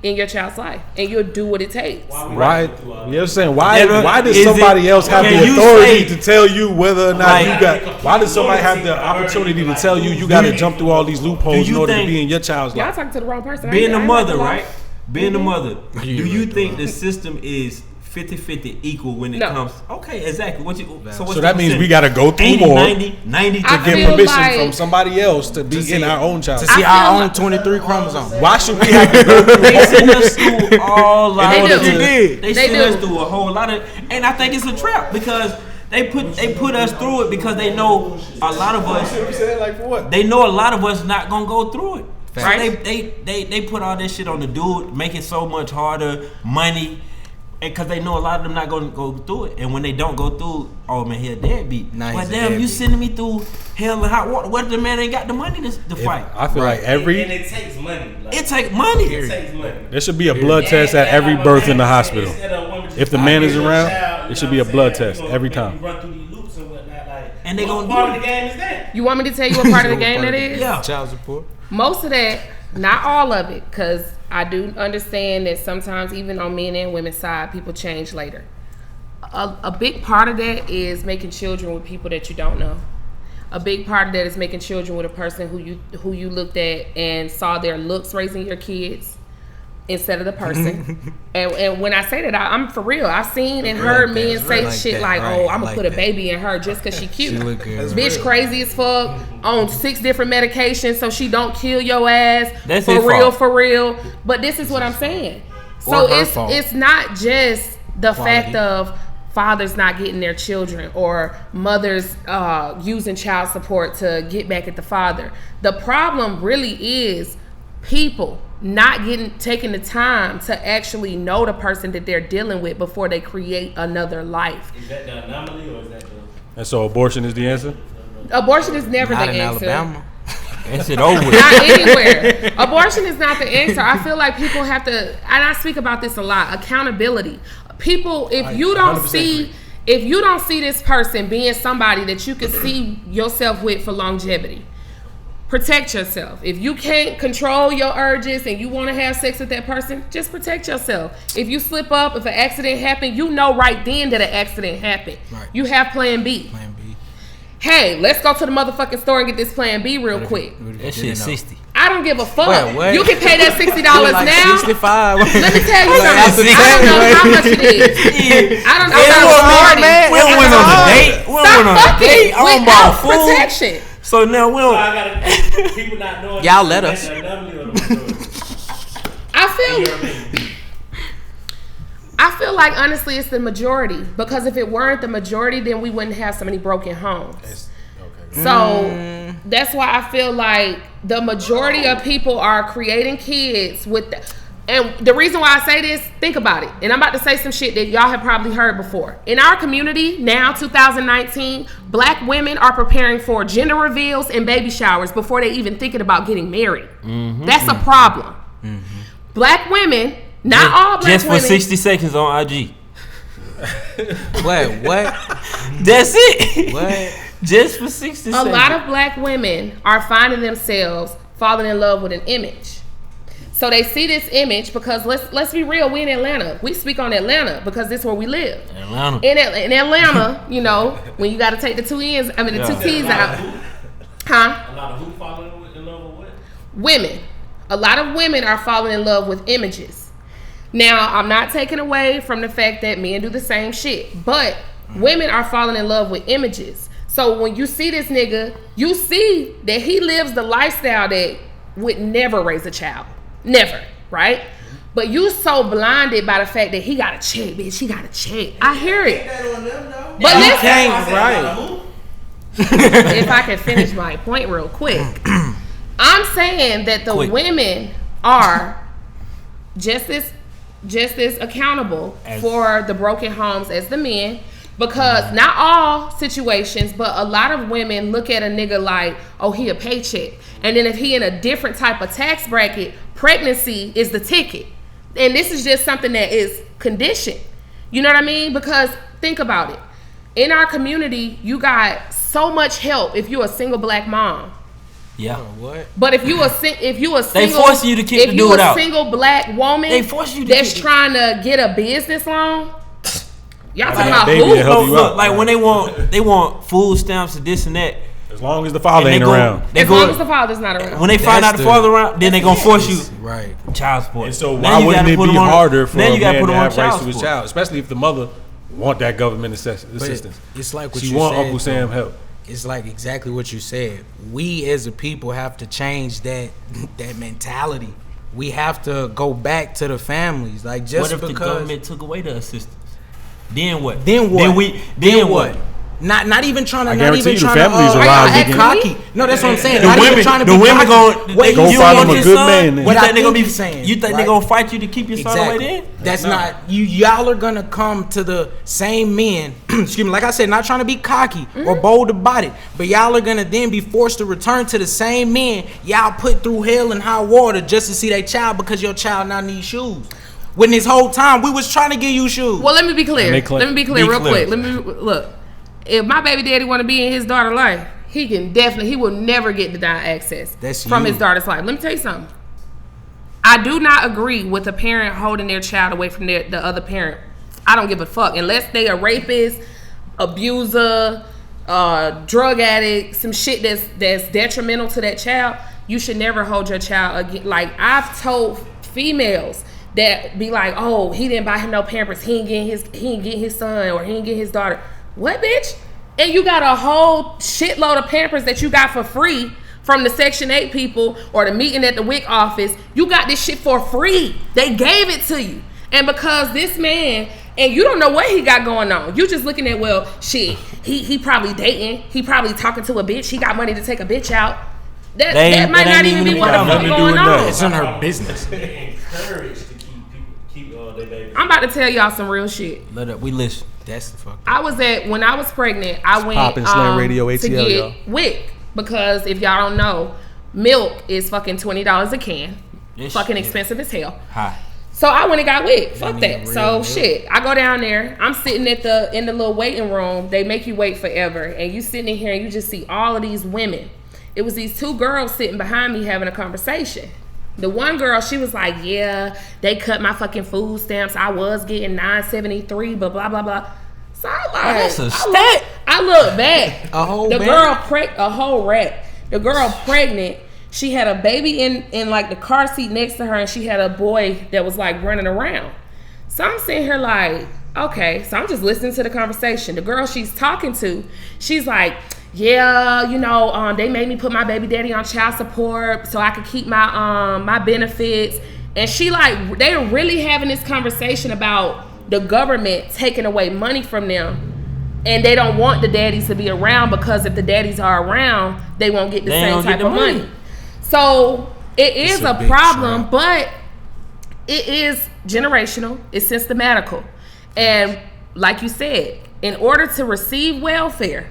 in your child's life, and you'll do what it takes. Why? You know what I'm saying? Why does somebody else have the authority to tell you whether or not you got? Why does somebody have the opportunity to tell you got to jump through all these loopholes in order to be in your child's life? Y'all talking to the wrong person. Being a mother, right? Being a mother. Do you think the system is 50-50 equal when it comes? Okay, exactly. So that means we got to go through 80, more 90 to get permission from somebody else to be in our own child. To see our own 23 chromosomes. Why should we have to go through? They send us through all lot They of do. They send us through a whole lot of, and I think it's a trap because they put us through it because they know a lot of us. They know a lot of us not gonna go through it. Right? So they put all this shit on the dude, make it so much harder, money. And because they know a lot of them not going to go through it. And when they don't go through, oh man, he a deadbeat. But damn, you sending me through hell and hot water. What if the man ain't got the money to fight? I feel like and it takes money. It takes money. It takes money. There should be a blood test at every birth in the hospital. If the man is around, it should be a blood test every time. You run through these loops and whatnot. And they going to part of the game is that. You want me to tell you what part of the game that is? Yeah. Child support. Most of that, not all of it, because I do understand that sometimes even on men and women's side, people change later. A big part of that is making children with people that you don't know. A big part of that is making children with a person who you looked at and saw their looks raising your kids instead of the person. and when I say that, I'm for real. I've seen and heard men say shit like, oh, I'm going to put a baby in her just because she cute. She look good. Bitch crazy as fuck, on 6 different medications so she don't kill your ass. That's for real. But this is what I'm saying. So it's not just the fact of fathers not getting their children or mothers using child support to get back at the father. The problem really is people not taking the time to actually know the person that they're dealing with before they create another life. Is that the anomaly or is that the... And so abortion is the answer? Abortion is never Not the in answer. Alabama. That's it over with. Not anywhere. Abortion is not the answer. I feel like people have to, and I speak about this a lot, accountability. People, if you don't see this person being somebody that you can see yourself with for longevity, protect yourself. If you can't control your urges and you want to have sex with that person, just protect yourself. If you slip up, if an accident happened, you know right then that an accident happened. Right. You have plan B. Plan B. Hey, let's go to the motherfucking store and get this plan B real quick. That shit's 60. I don't give a fuck. You can pay that $60 like now. 65. Let me tell you something. I don't know how much it is. I don't know how much it is. We went on a date. Stop fucking without protection. So now we don't. I gotta people not knowing. Y'all let us. I feel like honestly it's the majority, because if it weren't the majority, then we wouldn't have so many broken homes. So that's why I feel like the majority of people are creating kids with and the reason why I say this, think about it, and I'm about to say some shit that y'all have probably heard before. In our community now, 2019, black women are preparing for gender reveals and baby showers before they even thinking about getting married. That's a problem. Black women, not all black just women. Just for 60 seconds on IG. What? That's it. What? Just for 60 seconds. A lot of black women are finding themselves falling in love with an image. So they see this image because let's be real, we in Atlanta. We speak on Atlanta because this is where we live. Atlanta. In Atlanta, you know, when you got to take the 2 T's out. Huh? A lot of who falling in love with what? Women. A lot of women are falling in love with images. Now, I'm not taking away from the fact that men do the same shit, but women are falling in love with images. So when you see this nigga, you see that he lives the lifestyle that would never raise a child. Never, right? But you so blinded by the fact that he got a check, bitch. He got a check. I hear it. But listen, right. If I can finish my point real quick, I'm saying that the women are just as just as accountable for the broken homes as the men. Because not all situations, but a lot of women look at a nigga like, oh, he a paycheck. And then if he in a different type of tax bracket, pregnancy is the ticket. And this is just something that is conditioned. You know what I mean? Because think about it. In our community, you got so much help if you're a single black mom. Yeah. What? But if you a single, they force you to keep the dude out. If you a single black woman they force you to that's trying to get a business loan, y'all talking about baby who? to help you out. Like when they want food stamps and this and that. As long as the father ain't around. As long as the father's not around. When they find out the father around, then they gonna force you right child support. And so why wouldn't it be harder for a man to have rights to his support. child, especially if the mother want that government assistance? It's like what she you want said, Uncle Sam help. It's like exactly what you said. We as a people have to change that mentality. We have to go back to the families. Like just what if because the government took away the assistance? Then what? Then what? Then what? Not even trying to. I Not guarantee even you the trying families to. are Act rising. cocky. No, that's what I'm saying. The not women, even trying to the be women cocky. they gonna find him a good man. You What I think they gonna be think saying, You think right? they gonna fight you to keep your son away Exactly. then? That's not you. Y'all are gonna come to the same men. Excuse me. Like I said, not trying to be cocky or bold about it, but y'all are gonna then be forced to return to the same men y'all put through hell and high water just to see their child because your child now needs shoes. When this whole time we was trying to give you shoes. Well, let me be clear. Let me be clear real clear. quick. Let me look. If my baby daddy want to be in his daughter's life, he will never get denied access from his daughter's life. Let me tell you something. I do not agree with a parent holding their child away from the other parent. I don't give a fuck. Unless they a rapist, abuser, drug addict, some shit that's detrimental to that child, you should never hold your child again. Like, I've told females that be like, oh, he didn't buy him no Pampers, he ain't get his son, or he ain't get his daughter. What, bitch? And you got a whole shitload of Pampers that you got for free from the Section 8 people or the meeting at the WIC office. You got this shit for free. They gave it to you. And because this man, and you don't know what he got going on. You just looking at, well, shit, he probably dating. He probably talking to a bitch. He got money to take a bitch out. That might not even be what the fuck going on. It's in her business. They encouraged to keep their baby. I'm about to tell y'all some real shit. We listen. That's the fuck. When I was pregnant, I went Poppin' Slam Radio to ATL, get y'all. WIC because if y'all don't know, milk is fucking $20 a can. Fucking expensive as hell. Hi. So I went and got WIC. Fuck that. So shit, I go down there. I'm sitting in the little waiting room. They make you wait forever, and you sitting in here and you just see all of these women. It was these two girls sitting behind me having a conversation. The one girl, she was like, yeah, they cut my fucking food stamps. I was getting $9.73, but blah, blah, blah. So I like, that's a stat. I look back. A whole the bag? girl, a whole rack. The girl pregnant. She had a baby in like the car seat next to her, and she had a boy that was like running around. So I'm sitting here like, okay. So I'm just listening to the conversation. The girl she's talking to, she's like, yeah, you know, they made me put my baby daddy on child support so I could keep my my benefits. And she like, they're really having this conversation about the government taking away money from them, and they don't want the daddies to be around because if the daddies are around, they won't get the same type of money. So it is a problem, but it is generational. It's systematical. And like you said, in order to receive welfare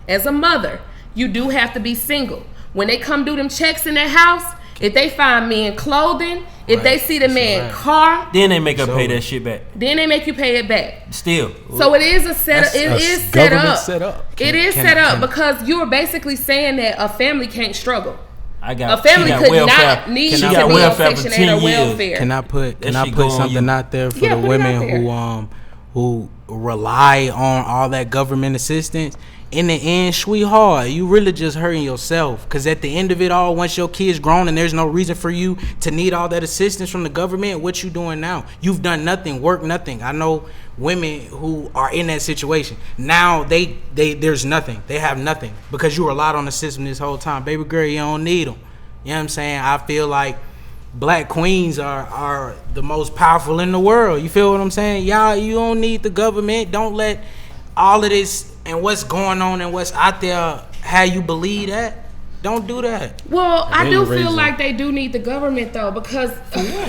as a mother, you do have to be single. When they come do them checks in their house, if they find men clothing, if they see the man car, then they make her pay that shit back. Then they make you pay it back. Still. So it is a setup. It is set up. It is set up because you are basically saying that a family can't struggle. A family could not need to be on Section 8 or welfare. Can I put something out there for the women who rely on all that government assistance? In the end, sweetheart, you really just hurting yourself. Because at the end of it all, once your kid's grown and there's no reason for you to need all that assistance from the government, what you doing now? You've done nothing, work nothing. I know women who are in that situation. Now they there's nothing. They have nothing because you relied on the system this whole time. Baby girl, you don't need them. You know what I'm saying? I feel like black queens are the most powerful in the world. You feel what I'm saying? Y'all, you don't need the government. Don't let all of this and what's going on and what's out there have you believe that. Don't do that. Well, I do feel like they do need the government though, because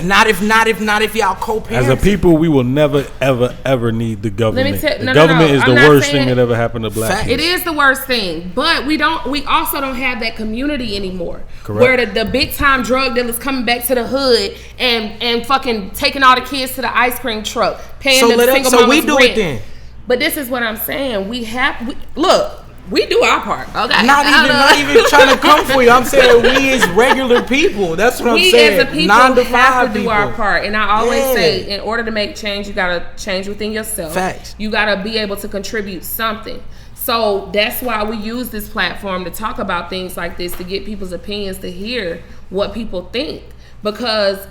not if y'all co-parents. As a people, we will never, ever need the government. The government is the worst thing that ever happened to black kids. It is the worst thing, but we also don't have that community anymore. Correct. Where the big time drug dealers coming back to the hood and fucking taking all the kids to the ice cream truck, paying the single so we do rent. It then. But this is what I'm saying. We do our part. Okay. Not even trying to come for you. I'm saying we as regular people. That's what I'm saying. We as a people 9 to 5 have to people. do our part. And I always say, in order to make change, you gotta change within yourself. Facts. You gotta be able to contribute something. So that's why we use this platform to talk about things like this, to get people's opinions, to hear what people think. Because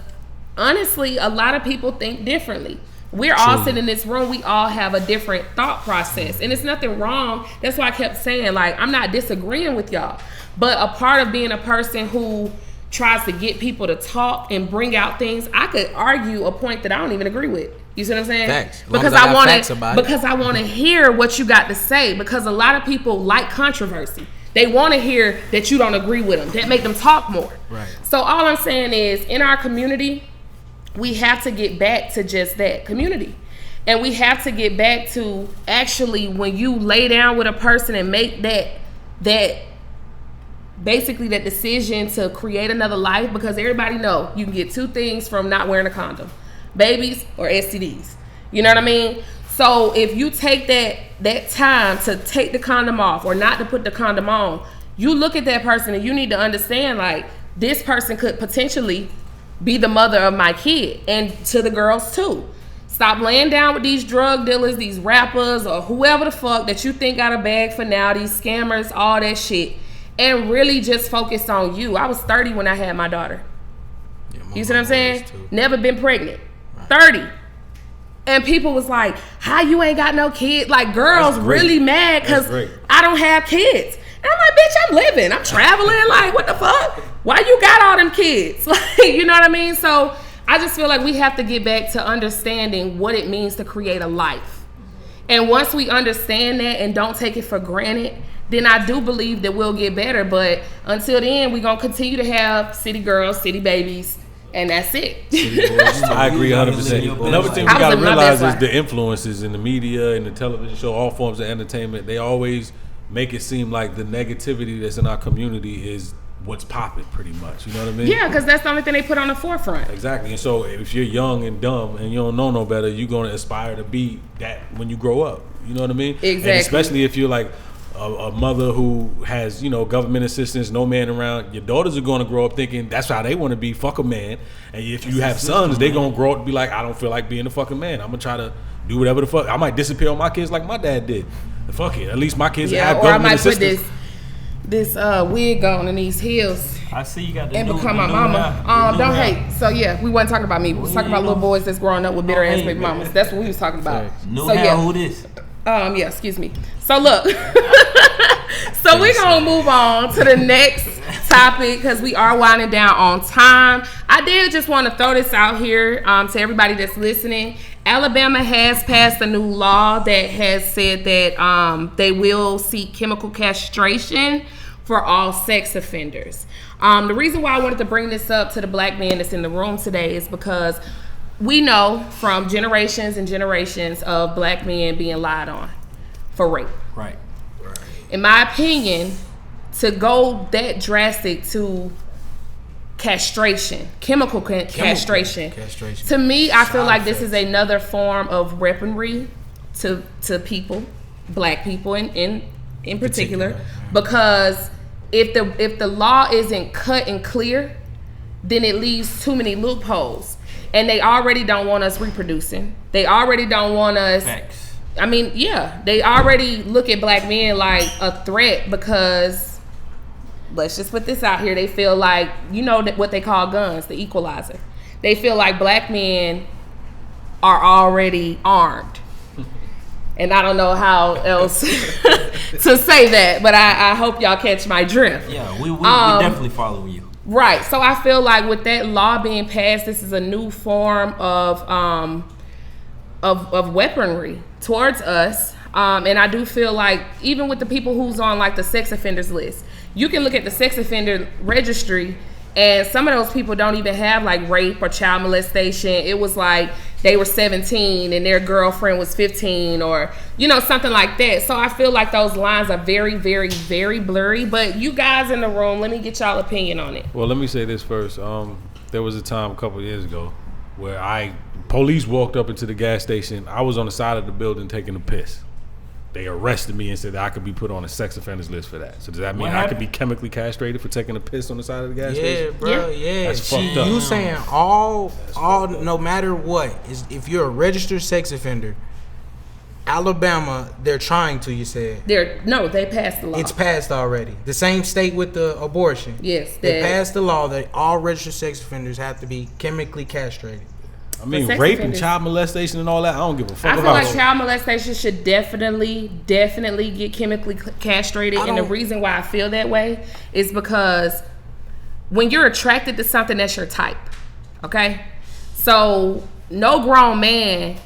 honestly, a lot of people think differently. We're all sitting in this room. We all have a different thought process. And it's nothing wrong. That's why I kept saying, like, I'm not disagreeing with y'all. But a part of being a person who tries to get people to talk and bring out things, I could argue a point that I don't even agree with. You see what I'm saying? Facts. Because I want to hear what you got to say. Because a lot of people like controversy. They want to hear that you don't agree with them. That make them talk more. Right. So all I'm saying is, in our community, we have to get back to just that, community. And we have to get back to actually, when you lay down with a person and make that basically that decision to create another life, because everybody know you can get 2 things from not wearing a condom: babies or STDs. You know what I mean? So if you take that time to take the condom off or not to put the condom on, you look at that person and you need to understand, like, this person could potentially be the mother of my kid. And to the girls too, stop laying down with these drug dealers, these rappers, or whoever the fuck that you think got a bag for now, these scammers, all that shit, and really just focus on you. I was 30 when I had my daughter. You see what I'm saying? Never been pregnant. 30. And people was like, how you ain't got no kids? Like, girls really mad because I don't have kids. And I'm like, bitch, I'm living. I'm traveling. Like, what the fuck? Why you got all them kids? Like, you know what I mean? So I just feel like we have to get back to understanding what it means to create a life. And once we understand that and don't take it for granted, then I do believe that we'll get better. But until then, we're going to continue to have city girls, city babies, and that's it. I agree 100%. Another thing we got to realize is the influences in the media and the television show, all forms of entertainment, they always make it seem like the negativity that's in our community is what's popping, pretty much. You know what I mean? Yeah, because that's the only thing they put on the forefront. Exactly. And so if you're young and dumb and you don't know no better, you're going to aspire to be that when you grow up. You know what I mean? Exactly. And especially if you're like a mother who has, government assistance, no man around, your daughters are going to grow up thinking that's how they want to be, fuck a man. And if you have sons, they're going to grow up and be like, I don't feel like being a fucking man. I'm going to try to do whatever the fuck. I might disappear on my kids like my dad did. Fuck it. At least my kids have government assistance. Put this wig on and these heels. I see you got the and become my mama. Don't hate. So yeah, we wasn't talking about me. We was talking about little boys that's growing up with bitter ass baby mamas. That's what we was talking about. No hair, who this? Yeah, excuse me. So look. So we're gonna move on to the next topic because we are winding down on time. I did just want to throw this out here to everybody that's listening. Alabama has passed a new law that has said that they will seek chemical castration for all sex offenders. The reason why I wanted to bring this up to the black man that's in the room today is because we know from generations and generations of black men being lied on for rape. Right. In my opinion, to go that drastic to castration, chemical castration. To me, I feel like this is another form of weaponry to people, black people in particular, because if the law isn't cut and clear, then it leaves too many loopholes. And they already don't want us reproducing. They already don't want us. Facts. I mean, yeah, they already look at black men like a threat because, let's just put this out here, they feel like, what they call guns, the equalizer. They feel like black men are already armed. And I don't know how else to say that, but I hope y'all catch my drift. Yeah, we definitely follow you. Right. So I feel like with that law being passed, this is a new form of weaponry towards us. And I do feel like even with the people who's on like the sex offenders list, you can look at the sex offender registry, and some of those people don't even have like rape or child molestation. It was like they were 17 and their girlfriend was 15, or something like that. So I feel like those lines are very, very, very blurry. But you guys in the room, let me get y'all opinion on it. Well, let me say this first. There was a time a couple of years ago where police walked up into the gas station. I was on the side of the building taking a piss. They arrested me and said that I could be put on a sex offenders list for that. So does that mean I could be chemically castrated for taking a piss on the side of the gas station? Yeah, bro. Yeah. That's fucked up. You saying all no matter what, is if you're a registered sex offender, Alabama, they're trying to. You said they passed the law. It's passed already. The same state with the abortion. Yes, they passed the law that all registered sex offenders have to be chemically castrated. I mean, rape and child molestation and all that, I don't give a fuck about. I feel like child molestation should definitely get chemically castrated. And the reason why I feel that way is because when you're attracted to something, that's your type. Okay? So no grown man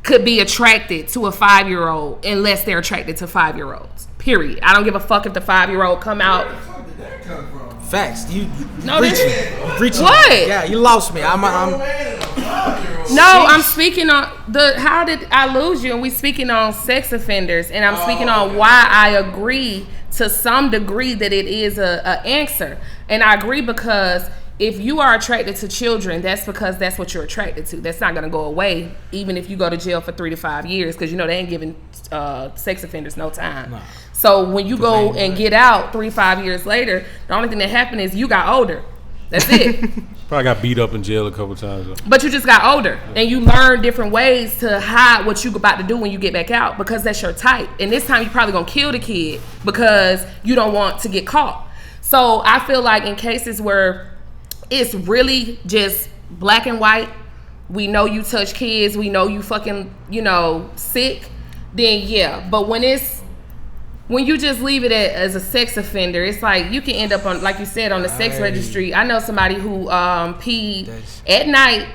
could be attracted to a 5-year-old unless they're attracted to 5-year-olds. Period. I don't give a fuck if the 5-year-old come out. Where the fuck did that come from? Facts. You no, preaching. What? Yeah, you lost me. I'm speaking on how did I lose you? And we speaking on sex offenders, and I'm speaking on why I agree to some degree that it is a answer. And I agree because if you are attracted to children, that's because that's what you're attracted to. That's not going to go away, even if you go to jail for 3 to 5 years, because they ain't giving sex offenders no time. Nah. So when you go and get out 3 to 5 years later, the only thing that happened is you got older. That's it. Probably got beat up in jail a couple times though. But you just got older, and you learn different ways to hide what you about to do when you get back out, because that's your type. And this time you're probably gonna kill the kid because you don't want to get caught. So I feel like in cases where it's really just black and white, we know you touch kids, we know you fucking sick, then yeah. But when you just leave it as a sex offender, it's like you can end up on, like you said, on the sex registry. I know somebody who peed at night.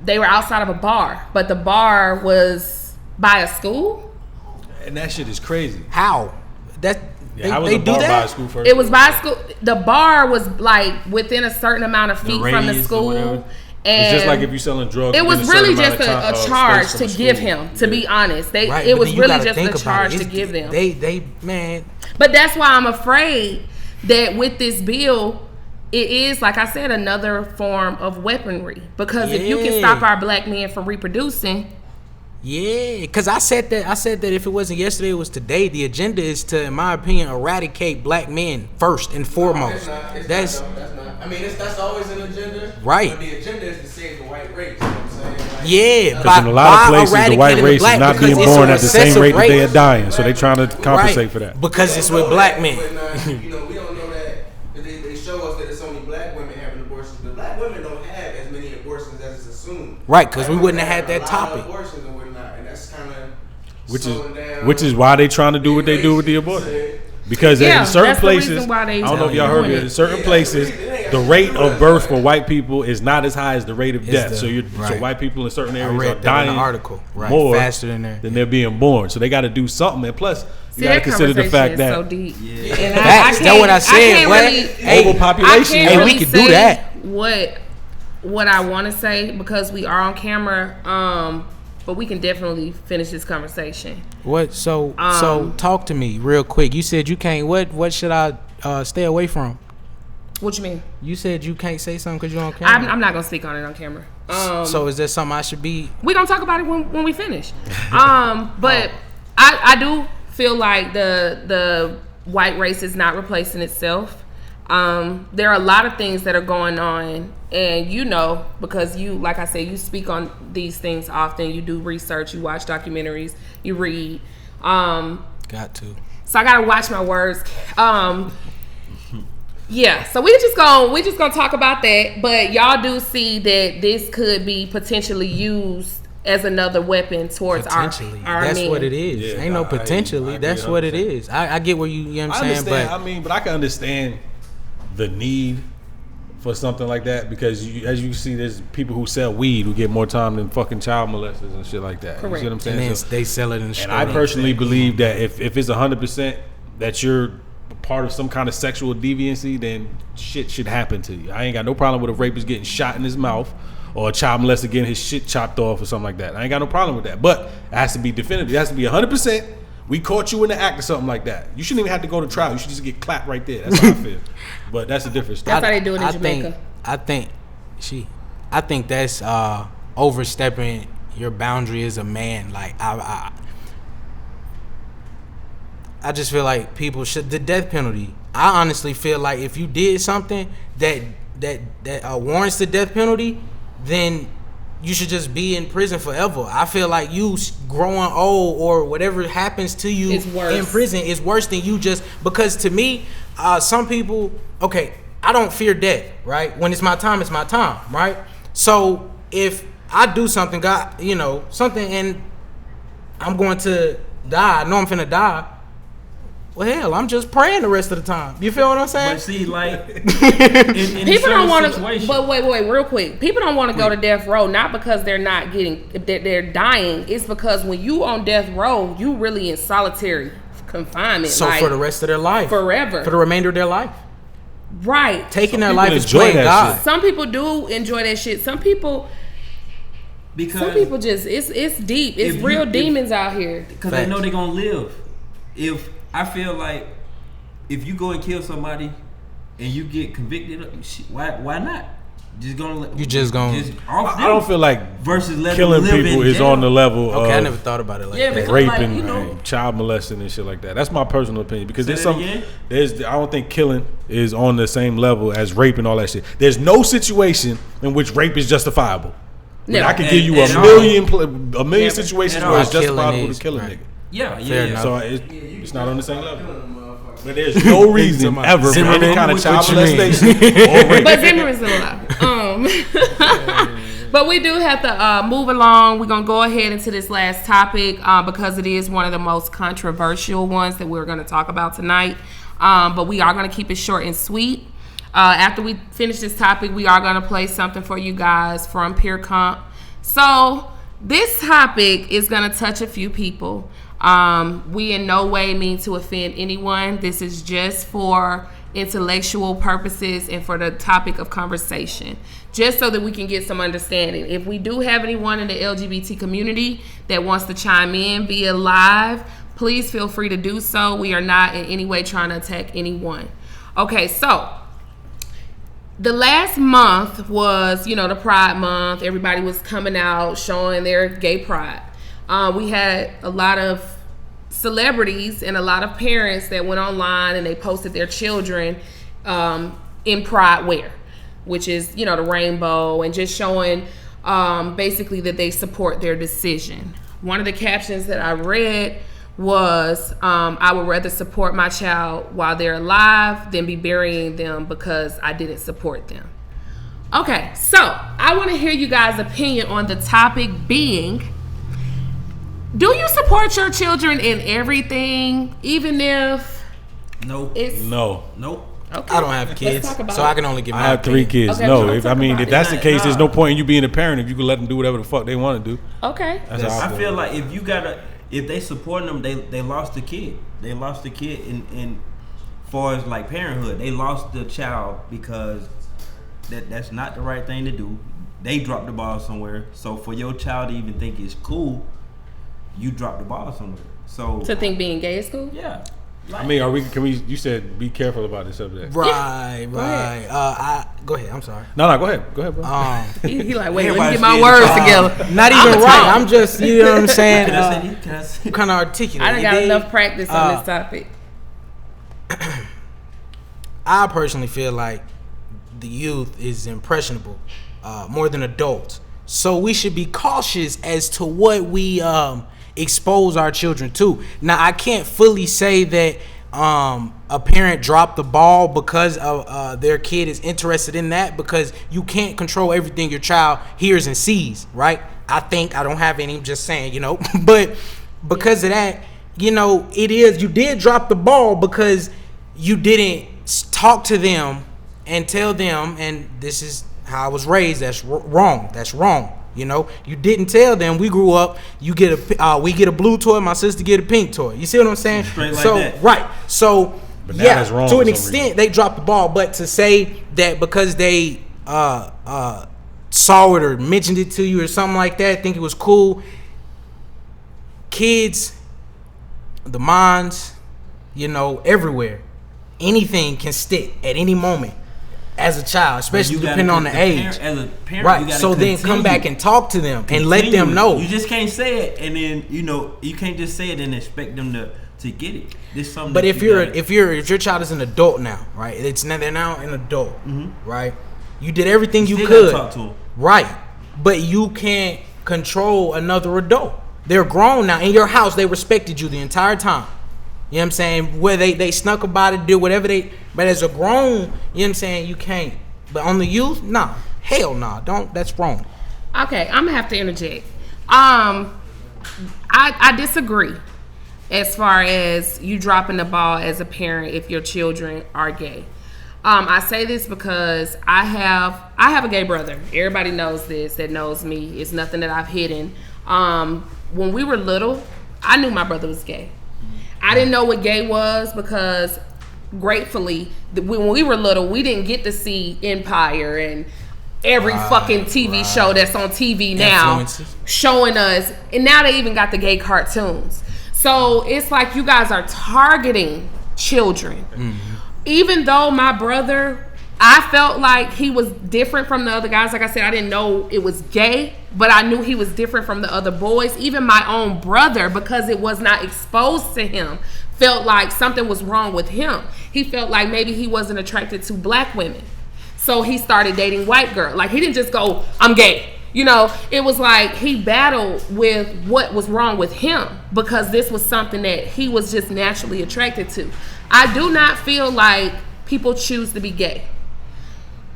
They were outside of a bar, but the bar was by a school. And that shit is crazy. How? They do that? By a school first. It was by a school. The bar was like within a certain amount of feet from the school. And it's just like if you're selling drugs. It was really just a charge to give him, to be honest. It was really just a charge to give them. Man. But that's why I'm afraid that with this bill, it is, like I said, another form of weaponry. Because if you can stop our black men from reproducing. Yeah, because I said that if it wasn't yesterday, it was today. The agenda is to, in my opinion, eradicate black men first and foremost. That's not. I mean, that's always an agenda. Right. But the agenda is to save the white race. You know what I'm saying? Like, yeah. Because in a lot of places, the white race is not being born at the same rate that they are dying. So they're trying to compensate for that. Because it's with black men. But, we don't know that. They show us that it's only black women having abortions. But black women don't have as many abortions as it's assumed. Right, because we wouldn't have had that topic. Which is why they trying to do what they do with the abortion. Because in certain places, I don't know if y'all heard me, in certain places, the rate of birth for white people is not as high as the rate of death. So white people in certain areas are dying more faster than they're being born. So they got to do something. And plus, you got to consider the fact that so deep. Yeah. That's what I said. Overpopulation. Hey, we can do that. What I want to say, because we are on camera, but we can definitely finish this conversation. What? So talk to me real quick. You said you can't. What should I stay away from? What you mean? You said you can't say something because you're on camera. I'm not gonna speak on it on camera. So is there something I should be? We're gonna talk about it when we finish. But I do feel like the white race is not replacing itself. There are a lot of things that are going on, and because you, like I said, you speak on these things often. You do research, you watch documentaries, you read. Got to. So I gotta watch my words. Yeah. So we just gonna talk about that. But y'all do see that this could be potentially used as another weapon towards our That's men. What it is. Yeah, ain't no potentially. That's what it is. I get where you know what I'm saying, but I can understand the need for something like that because as you see, there's people who sell weed who get more time than fucking child molesters and shit like that. Correct. You see what I'm saying? And then they sell it in the store. And I personally believe that if it's 100% that you're part of some kind of sexual deviancy, then shit should happen to you. I ain't got no problem with a rapist getting shot in his mouth or a child molester getting his shit chopped off or something like that. I ain't got no problem with that. But it has to be definitive. It has to be 100%. We caught you in the act or something like that. You shouldn't even have to go to trial. You should just get clapped right there. That's how I feel. But that's a different story. That's how they do it in Jamaica. I think that's overstepping your boundary as a man. Like I just feel like people should the death penalty. I honestly feel like if you did something that warrants the death penalty, then you should just be in prison forever. I feel like you growing old or whatever happens to you in prison is worse than you just because to me, some people. Okay, I don't fear death. Right, when it's my time, right? So if I do something, something, and I'm going to die. I know I'm finna die. Well, hell, I'm just praying the rest of the time. You feel what I'm saying? But see, like, in people don't want to. But wait, real quick. People don't want to go to death row not because they're dying. It's because when you on death row, you really in solitary confinement. So for the rest of their life, forever, for the remainder of their life, right? Taking their life is playing God. Shit. Some people do enjoy that shit. Some people just it's deep. It's real demons out here because they know they're gonna live. If I feel like if you go and kill somebody and you get convicted, why not? I don't feel like versus killing people is on the level of I never thought about it like that. Raping, and child molesting and shit like that. That's my personal opinion because I don't think killing is on the same level as rape and all that shit. There's no situation in which rape is justifiable. No. I could give you a million situations where it's justifiable to kill a nigga. Yeah. So it's not on the same level. But there's no reason ever for any kind of child molestation or rape. But Zimmerman's alive. But we do have to move along. We're going to go ahead into this last topic because it is one of the most controversial ones that we're going to talk about tonight. But we are going to keep it short and sweet. After we finish this topic, we are going to play something for you guys from PureComp. So this topic is going to touch a few people. We in no way mean to offend anyone. This is just for intellectual purposes and for the topic of conversation, just so that we can get some understanding. If we do have anyone in the LGBT community that wants to chime in via live, please feel free to do so. We are not in any way trying to attack anyone. Okay, so the last month was, the Pride Month. Everybody was coming out showing their gay pride. We had a lot of celebrities and a lot of parents that went online and they posted their children in pride wear, which is, the rainbow, and just showing basically that they support their decision. One of the captions that I read was, I would rather support my child while they're alive than be burying them because I didn't support them. Okay, so I want to hear you guys' opinion on the topic being, do you support your children in everything, even if no? Nope. Okay. I don't have kids, so I can only give my I have opinion. 3 kids. Okay, no, if that's the case, there's no point in you being a parent if you can let them do whatever the fuck they want to do. Okay. I feel like if they support them, they lost the kid. They lost the kid in far as like parenthood. They lost the child because that's not the right thing to do. They dropped the ball somewhere. So for your child to even think it's cool, you dropped the ball somewhere. So to think being gay is cool? Yeah. I mean, you said be careful about this subject. Right. Go ahead. I'm sorry. No, go ahead, bro. He like, wait, let me get my words together. Not even right. I'm just, you know what I'm saying? Can I say? Kind of articulate. I done got enough practice on this topic. I personally feel like the youth is impressionable more than adults. So we should be cautious as to what we expose our children to. Now, I can't fully say that a parent dropped the ball because of their kid is interested in that, because you can't control everything your child hears and sees, right? I don't have any, I'm just saying, but because of that, it is, you did drop the ball because you didn't talk to them and tell them, and this is how I was raised. That's wrong. That's wrong. You know, you didn't tell them. We grew up. You get we get a blue toy. My sister get a pink toy. You see what I'm saying? Straight like that. Right. So But now that's wrong to an for some extent, reason. they dropped the ball. But to say that because they saw it or mentioned it to you or something like that, think it was cool. Kids, the minds, you know, everywhere. Anything can stick at any moment as a child, especially depending on the age. As a parent, Right. you gotta So then come back and talk to them and let them know. You just can't say it, and then you can't just say it and expect them to get it. This something. But that if you your child is an adult now, right? They're now an adult, right? You did everything you still could, gotta talk to 'em. right? But you can't control another adult. They're grown now in your house. They respected you the entire time. You know what I'm saying? Where they snuck about it, did whatever they. But as a grown, you know what I'm saying, you can't. But on the youth, nah, hell nah, don't. That's wrong. Okay, I'm gonna have to interject. I disagree as far as you dropping the ball as a parent if your children are gay. I say this because I have a gay brother. Everybody knows this. That knows me. It's nothing that I've hidden. When we were little, I knew my brother was gay. I didn't know what gay was because, gratefully, when we were little, we didn't get to see Empire and every fucking TV show that's on TV now showing us. And now they even got the gay cartoons. So it's like you guys are targeting children. Mm-hmm. Even though my brother, I felt like he was different from the other guys. Like I said, I didn't know it was gay, but I knew he was different from the other boys. Even my own brother, because it was not exposed to him, felt like something was wrong with him. He felt like maybe he wasn't attracted to black women. So he started dating white girls. Like, he didn't just go, I'm gay. You know, it was like he battled with what was wrong with him because this was something that he was just naturally attracted to. I do not feel like people choose to be gay.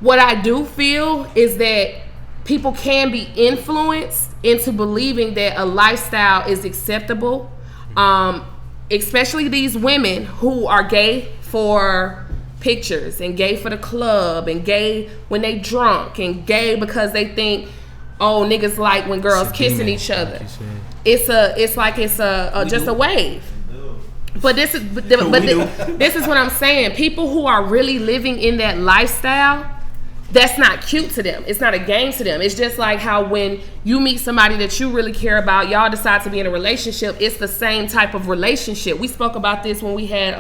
What I do feel is that people can be influenced into believing that a lifestyle is acceptable, especially these women who are gay for pictures and gay for the club and gay when they drunk and gay because they think, oh, niggas like when girls kissing each other. It's just a wave. But this is what I'm saying. People who are really living in that lifestyle, that's not cute to them. It's not a game to them. It's just like how when you meet somebody that you really care about, y'all decide to be in a relationship. It's the same type of relationship. We spoke about this when we had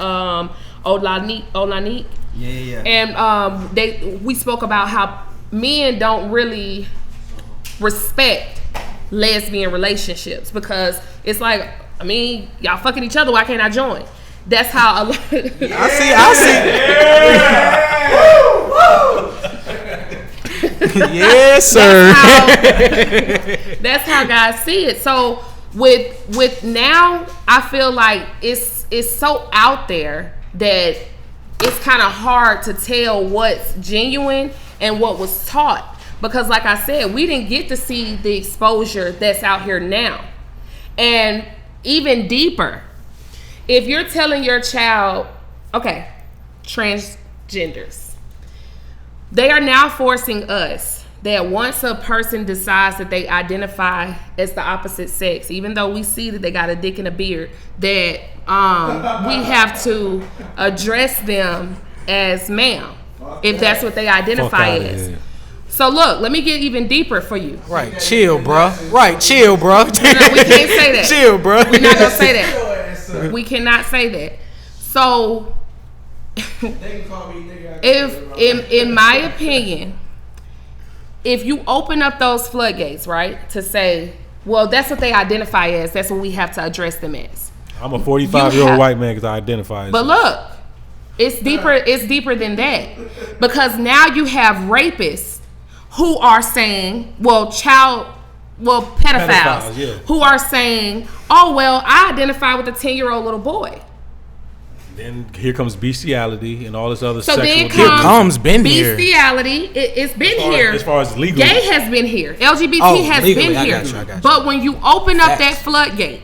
Olanique. Yeah. And we spoke about how men don't really respect lesbian relationships because it's like, I mean, y'all fucking each other. Why can't I join? That's how a lot. I see. Yes, sir. That's how guys see it. So with now, I feel like it's so out there that it's kind of hard to tell what's genuine and what was taught. Because like I said, we didn't get to see the exposure that's out here now. And even deeper, if you're telling your child, okay, transgenders, they are now forcing us that once a person decides that they identify as the opposite sex, even though we see that they got a dick and a beard, that we have to address them as ma'am, if that's what they identify as. So look, let me get even deeper for you. Right, chill, bro. Right, chill, bro. No, we can't say that. Chill, bro. We're not gonna say that. We cannot say that. So, if in my opinion, if you open up those floodgates, right, to say, well, that's what they identify as. That's what we have to address them as. I'm a 45-year-old white man because I identify as. But look, it's deeper. It's deeper than that because now you have rapists who are saying, pedophiles yeah. who are saying, oh, well, I identify with a 10-year-old little boy. Then here comes bestiality and all this other so sexual. Then comes bestiality. It's been here. As far as legal. Gay has been here. LGBT has legally, been here. I got you. But when you open up that floodgate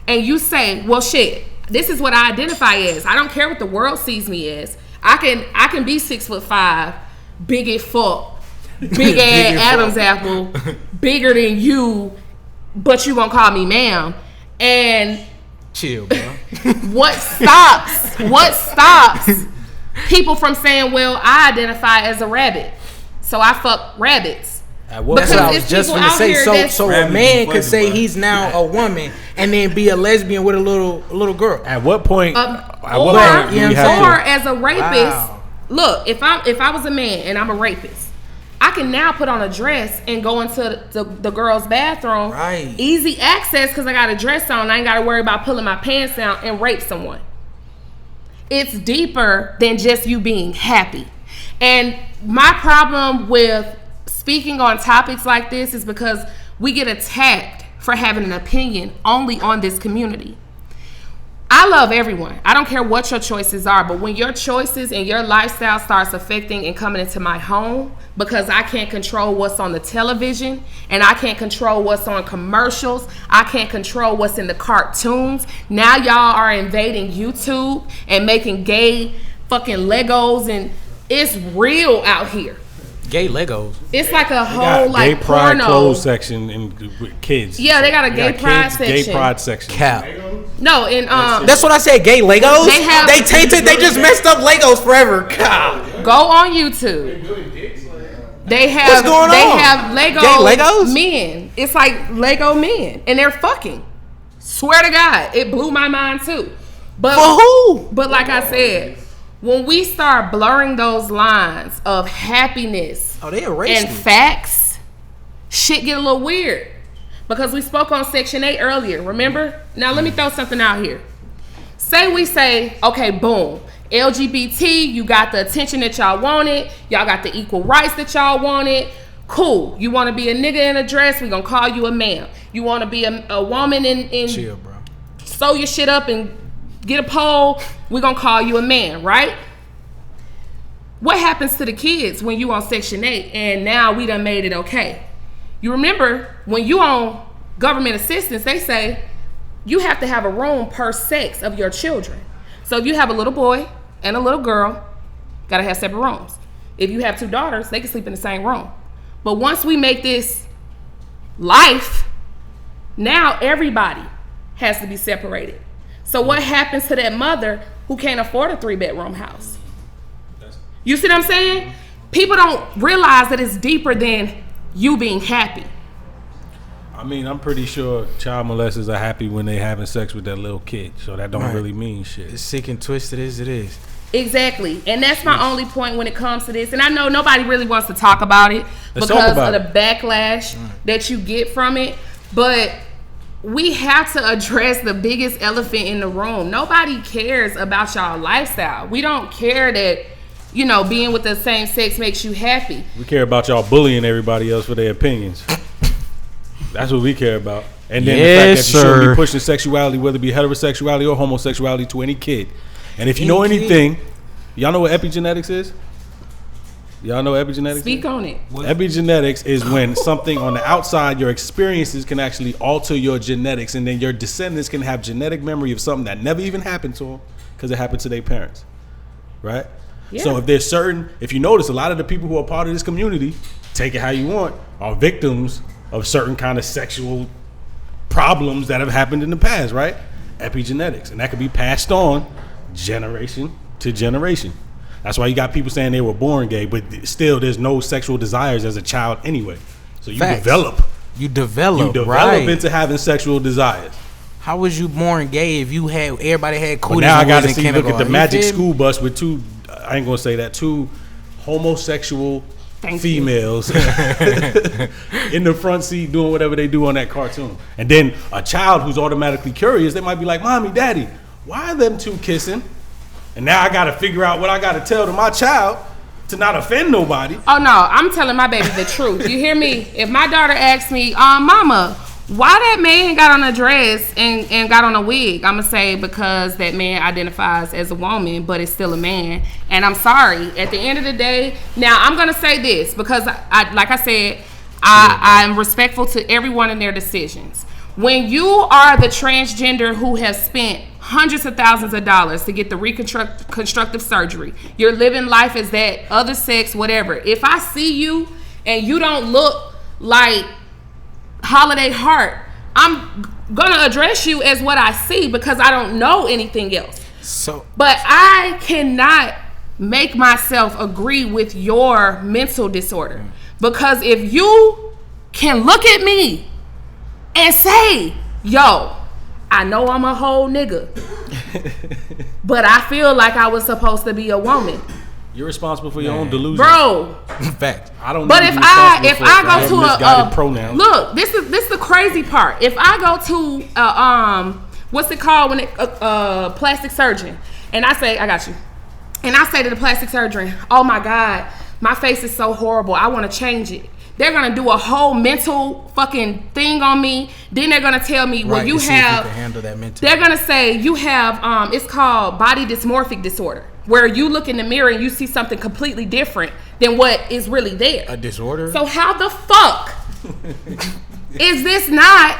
and you say, well, shit, this is what I identify as. I don't care what the world sees me as. I can be 6'5", big as fuck, big ass Adam's apple, bigger than you, but you gonna call me ma'am. And chill, bro. What stops people from saying, well, I identify as a rabbit, so I fuck rabbits? That's what I was just gonna say. So a man could say he's now a woman and then be a lesbian with a little girl. At what point? Or as a rapist, look, if I was a man and I'm a rapist, I can now put on a dress and go into the girl's bathroom. Right. Easy access because I got a dress on. I ain't got to worry about pulling my pants down and rape someone. It's deeper than just you being happy. And my problem with speaking on topics like this is because we get attacked for having an opinion only on this community. I love everyone. I don't care what your choices are, but when your choices and your lifestyle starts affecting and coming into my home because I can't control what's on the television and I can't control what's on commercials, I can't control what's in the cartoons. Now y'all are invading YouTube and making gay fucking Legos, and it's real out here. Gay Legos. It's like a whole like gay pride porno clothes section in kids. Yeah, they got a gay pride section. Gay pride section. Cap. No, and that's what I said. Gay Legos. They tainted. They just messed up Legos forever. God. Go on YouTube. They have. What's going on? They have Lego Gay Legos? Men. It's like Lego men, and they're fucking. Swear to God, it blew my mind too. But for who? But like I said, when we start blurring those lines of happiness and facts, shit get a little weird. Because we spoke on Section 8 earlier, remember? Now let me throw something out here. Say we say, okay, boom, LGBT, you got the attention that y'all wanted, y'all got the equal rights that y'all wanted, cool. You want to be a nigga in a dress, we gonna call you a ma'am. You want to be a woman in chill, bro. Sew your shit up and get a pole, we gonna call you a man, right? What happens to the kids when you on Section 8 and now we done made it okay? You remember when you on government assistance, they say you have to have a room per sex of your children. So if you have a little boy and a little girl, gotta have separate rooms. If you have two daughters, they can sleep in the same room. But once we make this life, now everybody has to be separated. So what happens to that mother who can't afford a 3-bedroom house? You see what I'm saying? People don't realize that it's deeper than you being happy. I mean, I'm pretty sure child molesters are happy when they having sex with that little kid, so that don't really mean shit. As sick and twisted as it is. Exactly, and that's my only point when it comes to this. And I know nobody really wants to talk about it because of the backlash that you get from it, but we have to address the biggest elephant in the room. Nobody cares about y'all lifestyle. We don't care that, you know, being with the same sex makes you happy. We care about y'all bullying everybody else for their opinions. That's what we care about. And then the fact that you shouldn't be pushing sexuality, whether it be heterosexuality or homosexuality, to any kid. And if you know anything, y'all know what epigenetics is? Y'all know what epigenetics Speak on it. Epigenetics is when something on the outside, your experiences can actually alter your genetics, and then your descendants can have genetic memory of something that never even happened to them because it happened to their parents. Right? Yeah. So if you notice, a lot of the people who are part of this community, take it how you want, are victims of certain kind of sexual problems that have happened in the past, right? Epigenetics. And that could be passed on generation to generation. That's why you got people saying they were born gay, but still there's no sexual desires as a child anyway. So you develop. You develop into having sexual desires. How was you born gay if you had everybody had cooties? Now I gotta see, look at the magic school bus with two homosexual females in the front seat doing whatever they do on that cartoon. And then a child who's automatically curious, they might be like, Mommy, Daddy, why are them two kissing? And now I gotta figure out what I gotta tell to my child to not offend nobody. Oh no, I'm telling my baby the truth. You hear me? If my daughter asks me, Mama, why that man got on a dress and got on a wig? I'm gonna say because that man identifies as a woman, but is still a man. And I'm sorry. At the end of the day, now I'm gonna say this because I like I said, I'm respectful to everyone in their decisions. When you are the transgender who has spent hundreds of thousands of dollars to get the reconstructive surgery. You're living life as that other sex, whatever. If I see you and you don't look like Holiday Heart, I'm gonna address you as what I see because I don't know anything else. But I cannot make myself agree with your mental disorder, because if you can look at me and say, yo, I know I'm a whole nigga, but I feel like I was supposed to be a woman. You're responsible for your own delusion, bro. Fact. I don't. But if I go to misguided pronouns. Look, this is the crazy part. If I go to what's it called when plastic surgeon, and I say, I got you, and I say to the plastic surgeon, oh my God, my face is so horrible, I want to change it. They're gonna do a whole mental fucking thing on me. Then they're gonna tell me, well, you have. You can handle that mentally. They're gonna say you have. It's called body dysmorphic disorder, where you look in the mirror and you see something completely different than what is really there. A disorder. So how the fuck is this not?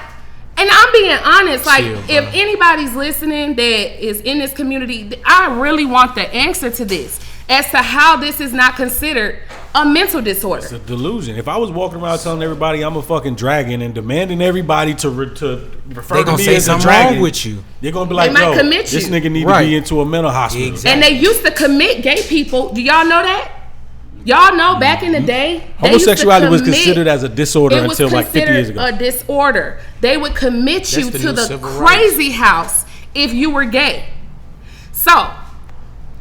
And I'm being honest. Like, if anybody's listening that is in this community, I really want the answer to this as to how this is not considered a mental disorder. It's a delusion. If I was walking around telling everybody I'm a fucking dragon and demanding everybody to refer to me as a dragon, wrong with you, they're gonna be like, yo, this nigga need to be into a mental hospital. Exactly. And they used to commit gay people. Do y'all know that? Y'all know back in the day, homosexuality was considered as a disorder until like 50 years ago. A disorder. They would commit you to the crazy house if you were gay. So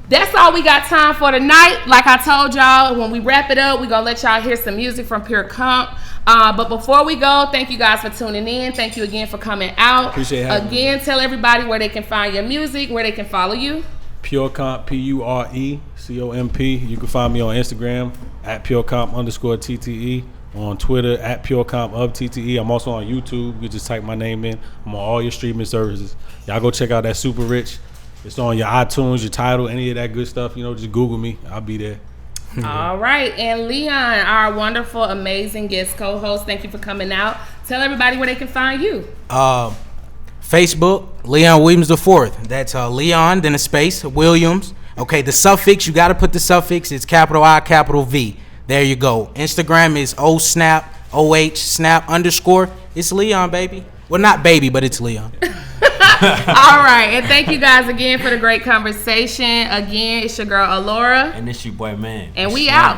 that's all we got time for tonight. Like I told y'all, when we wrap it up, we're going to let y'all hear some music from PureComp. But before we go, thank you guys for tuning in. Thank you again for coming out. Appreciate having me. Again, tell everybody where they can find your music, where they can follow you. PureComp, PureComp. You can find me on Instagram at PureComp_TTE. On Twitter at PureComp of TTE. I'm also on YouTube. You just type my name in. I'm on all your streaming services. Y'all go check out that Super Rich. It's on your iTunes, your Tidal, any of that good stuff. You know, just Google me. I'll be there. All right. And Leon, our wonderful, amazing guest co-host, thank you for coming out. Tell everybody where they can find you. Facebook, Leon Williams IV. That's Leon, then a space, Williams. Okay, the suffix, you got to put the suffix. It's capital I, capital V. There you go. Instagram is OSNAP, OH, snap _. It's Leon, baby. Well, not baby, but it's Leon. All right. And thank you guys again for the great conversation. Again, it's your girl, Alora. And it's your boy, Man. And we out.